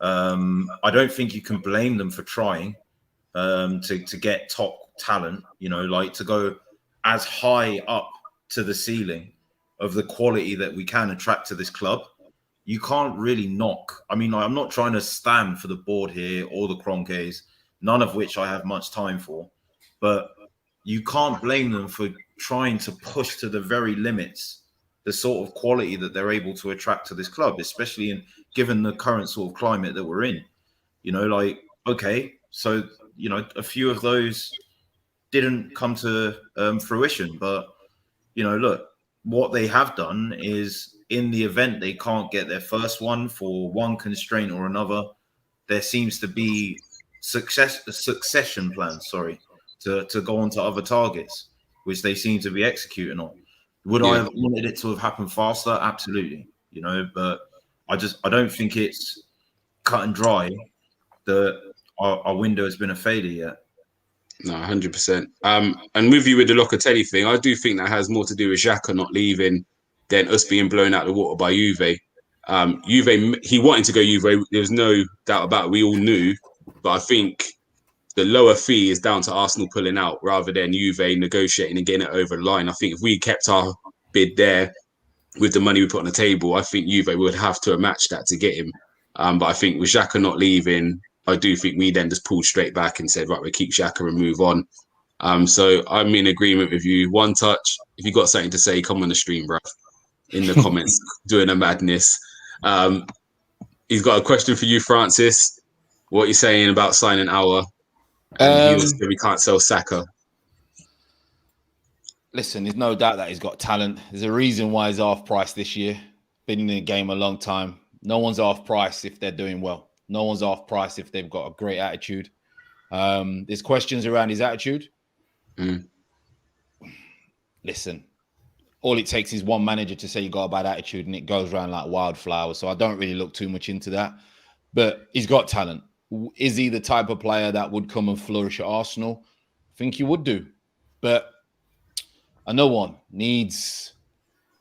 I don't think you can blame them for trying to get top talent, to go as high up to the ceiling of the quality that we can attract to this club. You can't really knock. I'm not trying to stand for the board here or the Kroenkes, none of which I have much time for, but you can't blame them for trying to push to the very limits the sort of quality that they're able to attract to this club, especially given the current sort of climate that we're in. So a few of those didn't come to fruition, but look, what they have done is, in the event they can't get their first one for one constraint or another, there seems to be succession plans, to go on to other targets, which they seem to be executing on. Would I have wanted it to have happened faster? Absolutely. But I don't think it's cut and dry that our window has been a failure yet. No, 100%. And with you with the Locatelli thing, I do think that has more to do with Xhaka not leaving than us being blown out of the water by Juve. Juve, he wanted to go Juve. There was no doubt about it. We all knew. But I think the lower fee is down to Arsenal pulling out rather than Juve negotiating and getting it over the line. I think if we kept our bid there with the money we put on the table, I think Juve would have to match that to get him. But I think with Xhaka not leaving, I do think we then just pulled straight back and said, right, we'll keep Xhaka and move on. So I'm in agreement with you. One touch. If you got something to say, come on the stream, bruv. In the comments, doing a madness. he's got a question for you, Francis. What are you saying about signing Our? And he said we can't sell Saka. Listen, there's no doubt that he's got talent. There's a reason why he's half price this year. Been in the game a long time. No one's half price if they're doing well. No one's half price if they've got a great attitude. There's questions around his attitude. Listen, all it takes is one manager to say you got a bad attitude and it goes around like wildflower. So I don't really look too much into that. But he's got talent. Is he the type of player that would come and flourish at Arsenal? I think he would do. But no one needs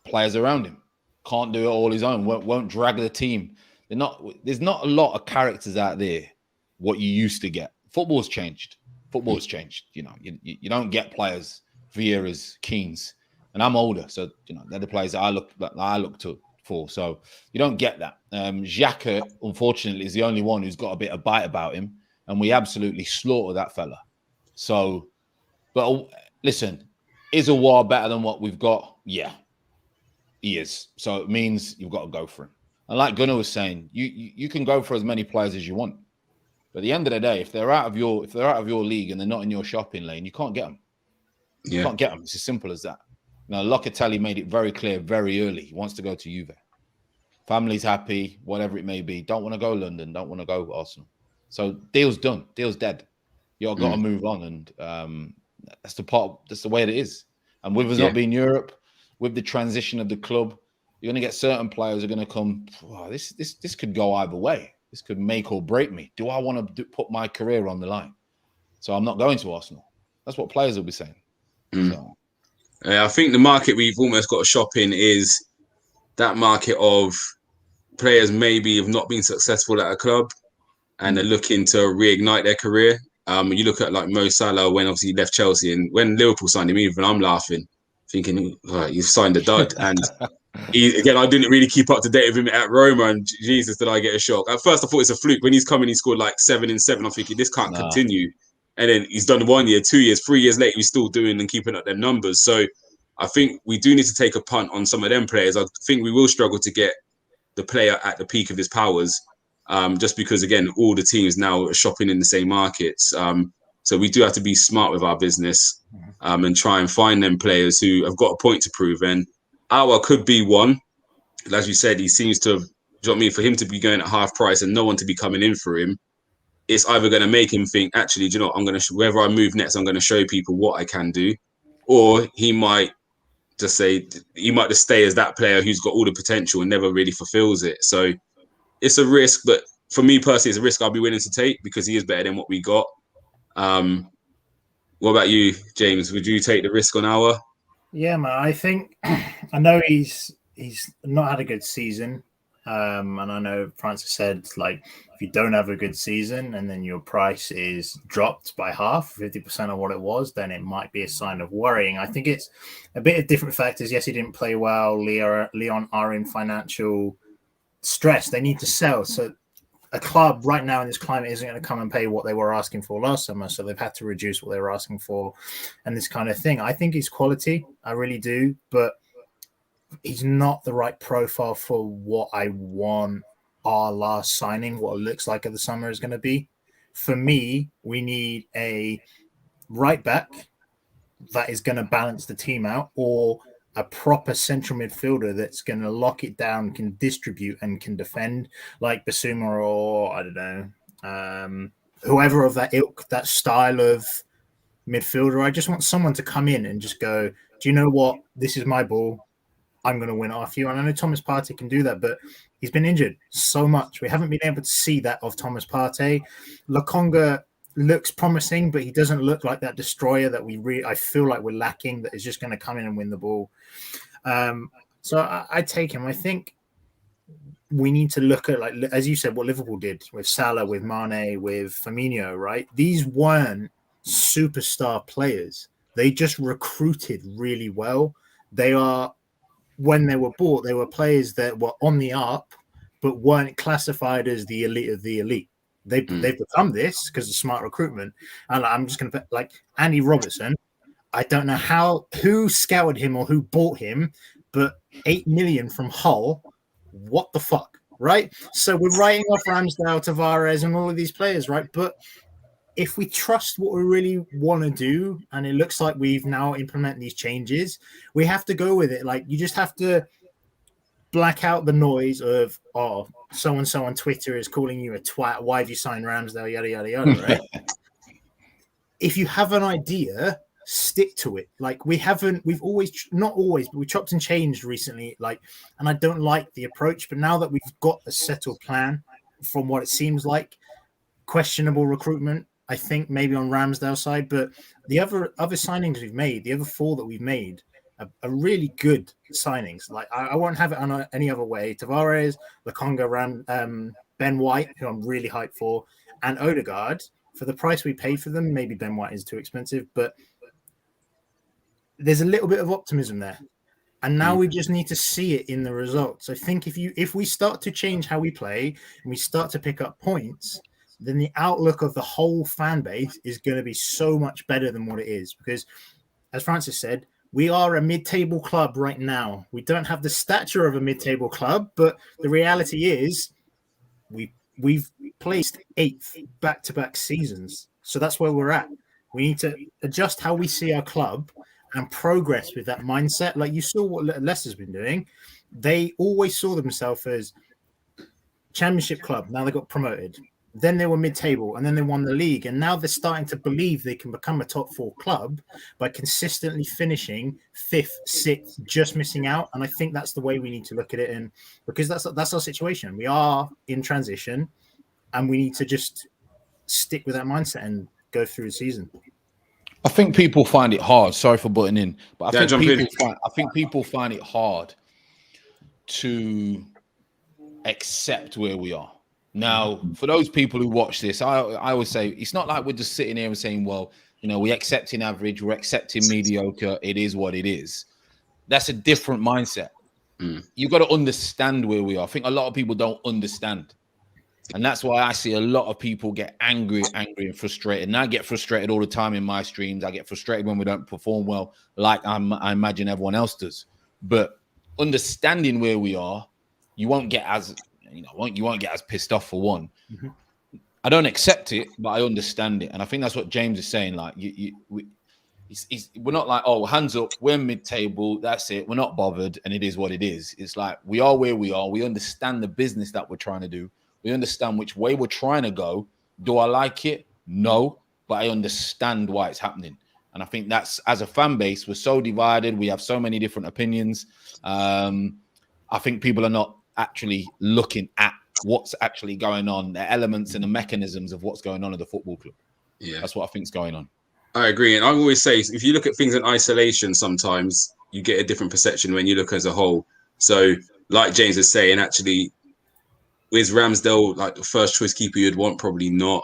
players around him. Can't do it all his own. Won't drag the team. There's not a lot of characters out there what you used to get. Football's changed. Football's changed. You know, you don't get players, Vieiras, Keanes, and I'm older, so you know they're the players that I look to for. So you don't get that. Xhaka, unfortunately, is the only one who's got a bit of bite about him, and we absolutely slaughter that fella. So, but listen, is Aouar better than what we've got? Yeah, he is. So it means you've got to go for him. And like Gunnar was saying, you can go for as many players as you want. But at the end of the day, if they're out of your league and they're not in your shopping lane, you can't get them. You can't get them. It's as simple as that. Now, Locatelli made it very clear very early. He wants to go to Juve. Family's happy, whatever it may be. Don't want to go London. Don't want to go Arsenal. So deal's done. Deal's dead. You've got to move on, and that's the way it is. And with us not being Europe, with the transition of the club, you're going to get certain players who are going to come. Oh, this could go either way. This could make or break me. Do I want to put my career on the line? So I'm not going to Arsenal. That's what players will be saying. So. I think the market we've almost got to shop in is that market of players maybe have not been successful at a club and they're looking to reignite their career. You look at like Mo Salah when obviously he left Chelsea, and when Liverpool signed him, even I'm laughing, thinking, oh, you've signed a dud. And again, I didn't really keep up to date with him at Roma, and Jesus, did I get a shock. At first, I thought it's a fluke. When he's coming, he scored like 7 in 7. I'm thinking, this can't continue. And then he's done 1 year, 2 years, 3 years later, he's still doing and keeping up them numbers. So I think we do need to take a punt on some of them players. I think we will struggle to get the player at the peak of his powers, just because, again, all the teams now are shopping in the same markets. So we do have to be smart with our business and try and find them players who have got a point to prove. And Our could be one. As you said, he seems to have, do you know what I mean? For him to be going at half price and no one to be coming in for him, it's either going to make him think, actually, do you know what? I'm going to, wherever I move next, I'm going to show people what I can do. Or he might just say, he might just stay as that player who's got all the potential and never really fulfills it. So it's a risk, but for me personally, it's a risk I'll be willing to take because he is better than what we got. What about you, James? Would you take the risk on Our? Yeah, man. I think I know he's not had a good season. And I know Francis said, like, if you don't have a good season and then your price is dropped by half, 50% of what it was, then it might be a sign of worrying. I think it's a bit of different factors. Yes, he didn't play well. Lyon are in financial stress. They need to sell. So a club right now in this climate isn't going to come and pay what they were asking for last summer. So they've had to reduce what they were asking for and this kind of thing. I think he's quality. I really do. But he's not the right profile for what I want our last signing, what it looks like at the summer is going to be. For me, we need a right back that is going to balance the team out, or a proper central midfielder that's going to lock it down, can distribute and can defend, like Basuma or, I don't know, whoever of that ilk, that style of midfielder. I just want someone to come in and just go, do you know what? This is my ball. I'm going to win off you. And I know Thomas Partey can do that, but he's been injured so much. We haven't been able to see that of Thomas Partey. Lokonga looks promising, but he doesn't look like that destroyer that I feel like we're lacking, that is just going to come in and win the ball. So I take him. I think we need to look at, like, as you said, what Liverpool did with Salah, with Mane, with Firmino, right? These weren't superstar players. They just recruited really well. When they were bought, they were players that were on the up, but weren't classified as the elite of the elite. They've become this because of smart recruitment. And I'm just going to put, like, Andy Robertson. I don't know who scouted him or who bought him, but 8 million from Hull. What the fuck? right? So we're writing off Ramsdale, Tavares, and all of these players, right? But if we trust what we really want to do, and it looks like we've now implemented these changes, we have to go with it. Like, you just have to black out the noise of, oh, so-and-so on Twitter is calling you a twat. Why have you signed Ramsdale? Yada, yada, yada, right? If you have an idea, stick to it. Like, we've always, not always, but we chopped and changed recently. Like, and I don't like the approach, but now that we've got a settled plan from what it seems like, questionable recruitment, I think maybe on Ramsdale's side, but the other signings we've made, the other 4 that we've made are really good signings. Like, I won't have it on any other way. Tavares, Lokonga, Ben White, who I'm really hyped for, and Ødegaard. For the price we paid for them, maybe Ben White is too expensive, but there's a little bit of optimism there. And now we just need to see it in the results. I think if we start to change how we play and we start to pick up points, then the outlook of the whole fan base is going to be so much better than what it is. Because, as Francis said, we are a mid-table club right now. We don't have the stature of a mid-table club, but the reality is we've placed 8th back-to-back seasons. So that's where we're at. We need to adjust how we see our club and progress with that mindset. Like, you saw what Leicester's been doing. They always saw themselves as championship club. Now they got promoted. Then they were mid-table, and then they won the league. And now they're starting to believe they can become a top 4 club by consistently finishing 5th, 6th, just missing out. And I think that's the way we need to look at it. And because that's our situation. We are in transition, and we need to just stick with that mindset and go through the season. I think people find it hard. Sorry for butting in, but I think people find it hard to accept where we are. Now, for those people who watch this, I always say it's not like we're just sitting here and saying, well, you know, we're accepting average, we're accepting mediocre. It is what it is. That's a different mindset. You've got to understand where we are. I think a lot of people don't understand. And that's why I see a lot of people get angry and frustrated. And I get frustrated all the time in my streams. I get frustrated when we don't perform well, like I imagine everyone else does. But understanding where we are, you won't get as pissed off for one. Mm-hmm. I don't accept it, but I understand it. And I think that's what James is saying. Like, we're not like, oh, hands up, we're mid-table, that's it. We're not bothered, and it is what it is. It's like, we are where we are. We understand the business that we're trying to do. We understand which way we're trying to go. Do I like it? No, but I understand why it's happening. And I think that's, as a fan base, we're so divided. We have so many different opinions. I think people are not actually looking at what's actually going on, the elements and the mechanisms of what's going on at the football club. Yeah, that's what I think is going on. I agree. And I always say, if you look at things in isolation, sometimes you get a different perception when you look as a whole. So, like James is saying, actually, is Ramsdale like the first choice keeper you'd want? Probably not.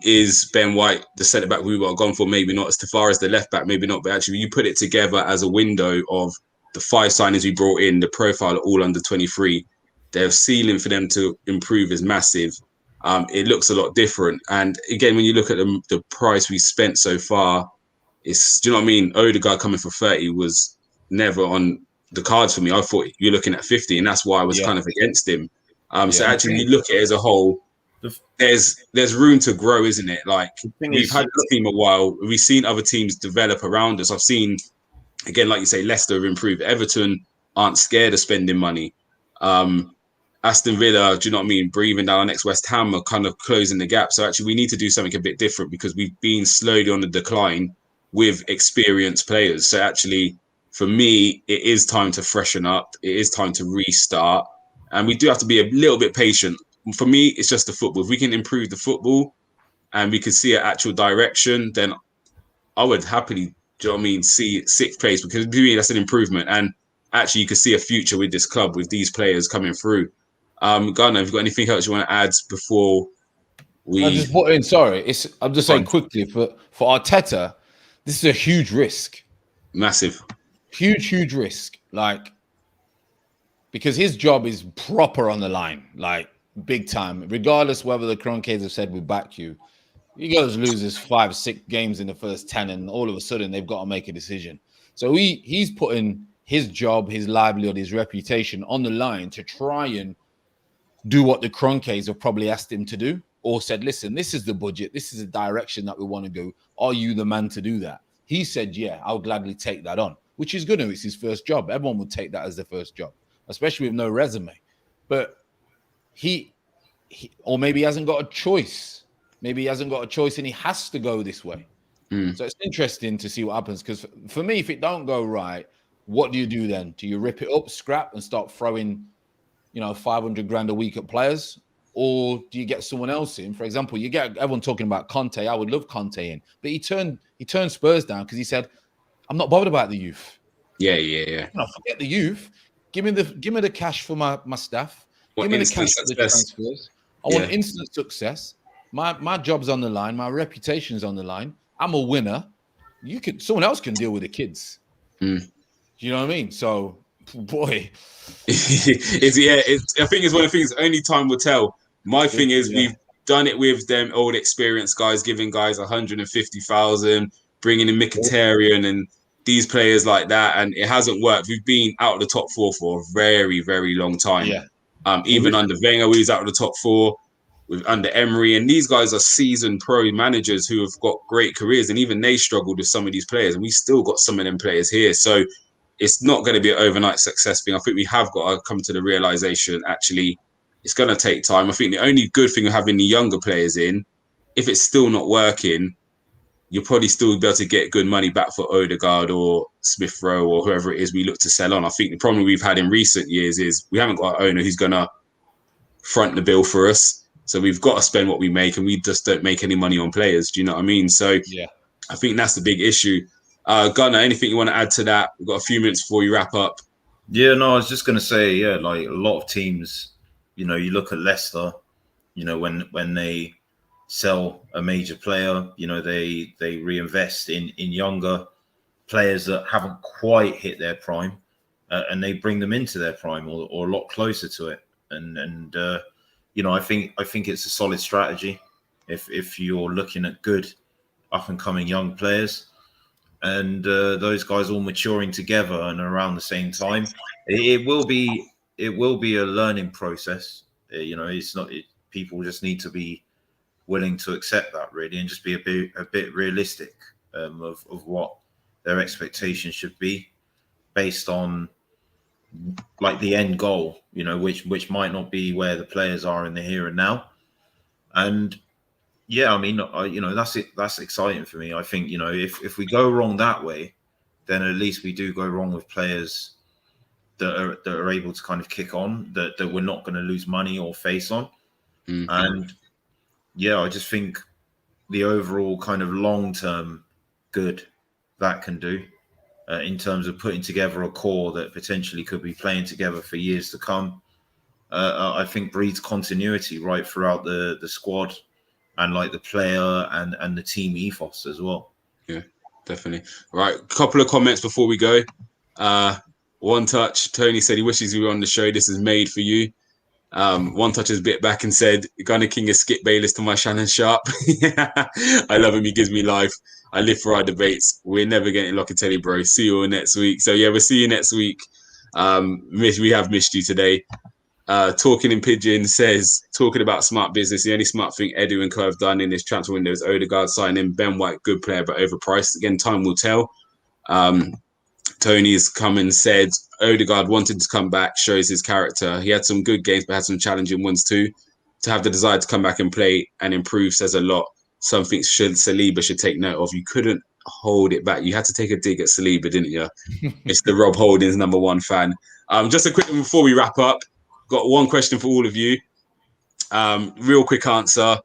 Is Ben White the centre back we would have gone for? Maybe not. As Tavares the left back? Maybe not. But actually, you put it together as a window of the 5 signings we brought in, the profile all under 23. Their ceiling for them to improve is massive. It looks a lot different. And again, when you look at the price we spent so far, it's, do you know what I mean? Ødegaard coming for 30 was never on the cards for me. I thought you're looking at 50, and that's why I was kind of against him. So actually, when you look at it as a whole, there's room to grow, isn't it? Like, we've had the team a while. We've seen other teams develop around us. I've seen, again, like you say, Leicester have improved. Everton aren't scared of spending money. Aston Villa, do you know what I mean? Breathing down our next West Ham are kind of closing the gap. So actually, we need to do something a bit different because we've been slowly on the decline with experienced players. So actually, for me, it is time to freshen up. It is time to restart. And we do have to be a little bit patient. For me, it's just the football. If we can improve the football and we can see an actual direction, then I would happily, do you know what I mean, see 6th place, because to me, that's an improvement. And actually, you can see a future with this club, with these players coming through. Gunnar, have you got anything else you want to add before we... I just put in, sorry, I'm just saying quickly, for Arteta, this is a huge risk. Massive. Huge risk. Like, because his job is proper on the line, like, big time. Regardless whether the Kroenkes have said we back you, you guys loses 5, 6 games in the first 10, and all of a sudden they've got to make a decision. So he's putting his job, his livelihood, his reputation on the line to try and do what the Kroenkes have probably asked him to do, or said, listen, this is the budget, this is the direction that we want to go. Are you the man to do that? He said, yeah, I'll gladly take that on, which is good. It's his first job. Everyone would take that as their first job, especially with no resume. But he or maybe he hasn't got a choice. Maybe he hasn't got a choice and he has to go this way. So it's interesting to see what happens, because for me, if it don't go right, what do you do then? Do you rip it up, scrap, and start throwing, 500 grand a week at players? Or do you get someone else in? For example, you get everyone talking about Conte. I would love Conte in, but he turned Spurs down because he said, I'm not bothered about the youth. Yeah. Forget the youth. Give me the cash for my staff. Give me the cash for the transfers. I want instant success. My job's on the line. My reputation's on the line. I'm a winner. Someone else can deal with the kids. You know what I mean? So, boy, I think it's one of the things only time will tell. My thing is we've done it with them old experienced guys, giving guys 150,000, bringing in Mkhitaryan and these players like that, and it hasn't worked. We've been out of the top four for a very, very long time. Even under Wenger, we was out of the top four. Under Emery, and these guys are seasoned pro managers who have got great careers, and even they struggled with some of these players, and we still got some of them players here. So it's not going to be an overnight success thing. I think we have got to come to the realization, actually, it's going to take time. I think the only good thing of having the younger players in, if it's still not working, you'll probably still be able to get good money back for Ødegaard or Smith Rowe or whoever it is we look to sell on. I think the problem we've had in recent years is we haven't got an owner who's going to front the bill for us. So we've got to spend what we make, and we just don't make any money on players. Do you know what I mean? So I think that's the big issue. Gunnar, anything you want to add to that? We've got a few minutes before you wrap up. Yeah, no, I was just going to say, like a lot of teams, you look at Leicester, when they sell a major player, they reinvest in younger players that haven't quite hit their prime, and they bring them into their prime or a lot closer to it. And I think it's a solid strategy if you're looking at good up and coming young players, and those guys all maturing together and around the same time. It will be a learning process. It's not. People just need to be willing to accept that, really, and just be a bit realistic of what their expectations should be based on like the end goal, which might not be where the players are in the here and now. And that's exciting for me. I think, if we go wrong that way, then at least we do go wrong with players that are able to kind of kick on, that we're not going to lose money or face on. And I just think the overall kind of long-term good that can do in terms of putting together a core that potentially could be playing together for years to come, I think breeds continuity right throughout the squad and like the player and the team ethos as well. Yeah, definitely. Right, a couple of comments before we go. One Touch, Tony said he wishes you were on the show. This is made for you. One Touch has bit back and said, Gunner King is Skip Bayless to my Shannon Sharp. I love him. He gives me life. I live for our debates. We're never getting Locatelli, bro. See you all next week. So, we'll see you next week. We have missed you today. Talking in Pigeon says, talking about smart business, the only smart thing Edu and Co have done in this transfer window is Ødegaard signing Ben White, good player, but overpriced. Again, time will tell. Tony's come and said, Ødegaard wanted to come back, shows his character. He had some good games, but had some challenging ones too. To have the desire to come back and play and improve says a lot. Something Saliba should take note of. You couldn't hold it back. You had to take a dig at Saliba, didn't you? It's the Rob Holdings #1 fan. Just a quick one before we wrap up. Got one question for all of you. Real quick answer.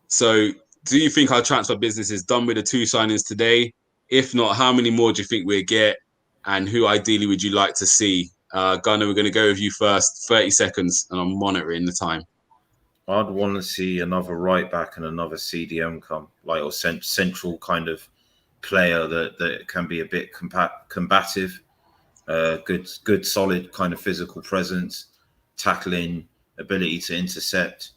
So, do you think our transfer business is done with the 2 signings today? If not, how many more do you think we'll get? And who ideally would you like to see? Gunnar, we're going to go with you first. 30 seconds, and I'm monitoring the time. I'd want to see another right back and another CDM come, or central kind of player that can be a bit combative, good solid kind of physical presence, tackling, ability to intercept,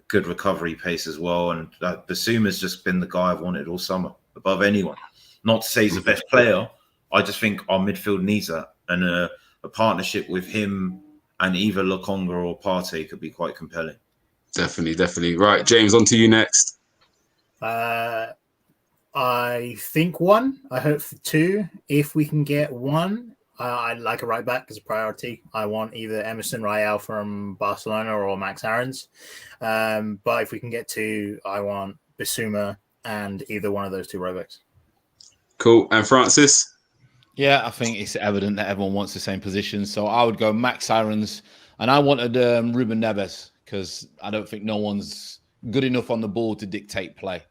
good recovery pace as well. And Bissouma's just been the guy I've wanted all summer, above anyone. Not to say he's the best player. I just think our midfield needs that, and a partnership with him and either Lokonga or Partey could be quite compelling. Definitely. Right, James, on to you next. I think 1. I hope for 2. If we can get 1, I'd like a right back as a priority. I want either Emerson Royal from Barcelona or Max Aarons. But if we can get 2, I want Bissouma and either one of those 2 right backs. Cool. And Francis? Yeah, I think it's evident that everyone wants the same position. So I would go Max Aarons, and I wanted Ruben Neves because I don't think no one's good enough on the ball to dictate play.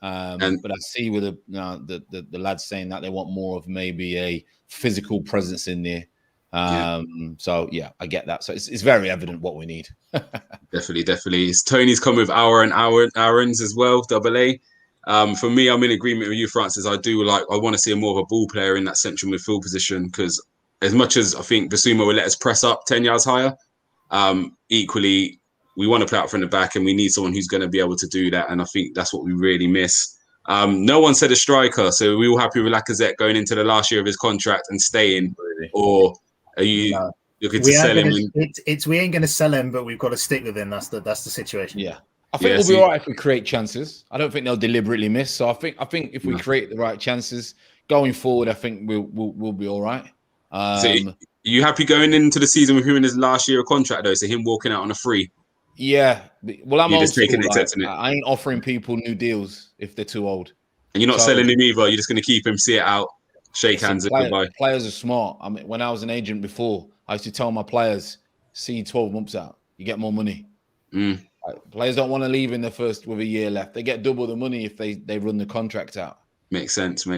But I see with the lads saying that they want more of maybe a physical presence in there. So yeah, I get that. So it's very evident what we need. Definitely. Tony's come with Aarons as well, double A. For me, I'm in agreement with you, Francis. I want to see more of a ball player in that central midfield position because as much as I think Bissouma will let us press up 10 yards higher, equally, we want to play out from the back and we need someone who's going to be able to do that. And I think that's what we really miss. No one said a striker. So are we all happy with Lacazette going into the last year of his contract and staying? Or are you looking to sell him? We ain't going to sell him, but we've got to stick with him. That's the situation. Yeah. I think we'll be all right if we create chances. I don't think they'll deliberately miss. So I think if we create the right chances going forward, I think we'll be all right. So you happy going into the season with him in his last year of contract though? So him walking out on a free? Yeah. Well, I'm old school, accepting it. I ain't offering people new deals if they're too old. And you're not selling him either. You're just going to keep him, see it out, shake hands, and goodbye. Players are smart. I mean, when I was an agent before, I used to tell my players, see 12 months out, you get more money. Players don't want to leave in the first with a year left. They get double the money if they run the contract out. Makes sense. So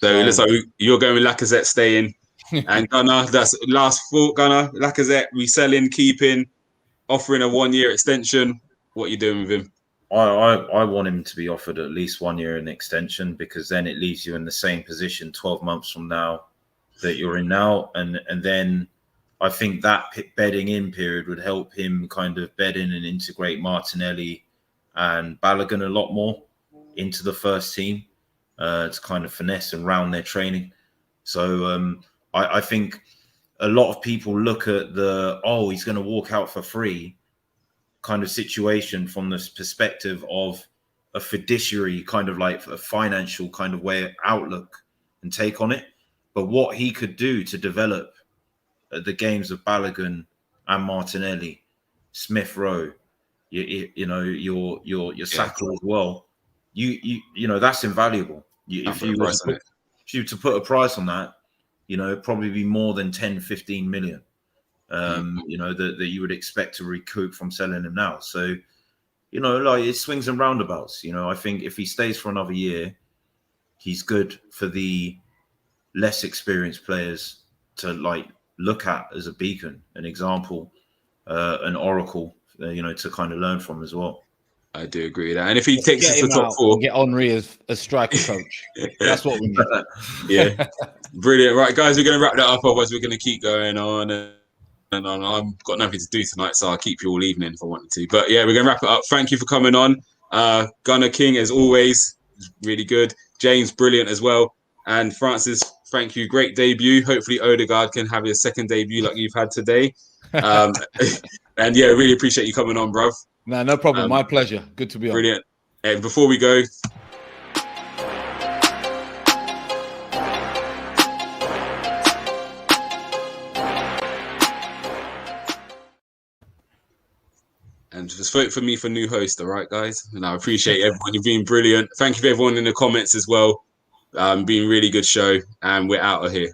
it looks like you're going with Lacazette staying. And Gunnar, that's last thought, Gunnar. Lacazette, we selling, keeping, offering a 1-year extension. What are you doing with him? I want him to be offered at least 1 year in extension because then it leaves you in the same position 12 months from now that you're in now. And then I think that bedding in period would help him kind of bed in and integrate Martinelli and Balogun a lot more into the first team to kind of finesse and round their training. So I think a lot of people look at he's going to walk out for free kind of situation from this perspective of a fiduciary kind of like a financial kind of way outlook and take on it. But what he could do to develop the games of Balogun and Martinelli, Smith Rowe, your Saka as well, you know that's invaluable. If you were to put a price on that, probably be more than 10, 15 million. That you would expect to recoup from selling him now. So, like it swings and roundabouts. I think if he stays for another year, he's good for the less experienced players to like look at as a beacon, an example, an oracle, to kind of learn from as well. I do agree with that. And if he takes us to top 4, get Henry as a striker coach. That's what we need. Yeah, brilliant. Right, guys, we're going to wrap that up. Otherwise, we're going to keep going on. And I've got nothing to do tonight, so I'll keep you all evening if I wanted to. But yeah, we're going to wrap it up. Thank you for coming on. Gunnar King, as always, really good. James, brilliant as well. And Francis, thank you. Great debut. Hopefully Ødegaard can have his second debut like you've had today. And yeah, really appreciate you coming on, bruv. No problem. My pleasure. Good to be on. Brilliant. And before we go, and just vote for me for new host, all right, guys? And I appreciate everyone. You've been brilliant. Thank you for everyone in the comments as well. Been a really good show, and we're out of here.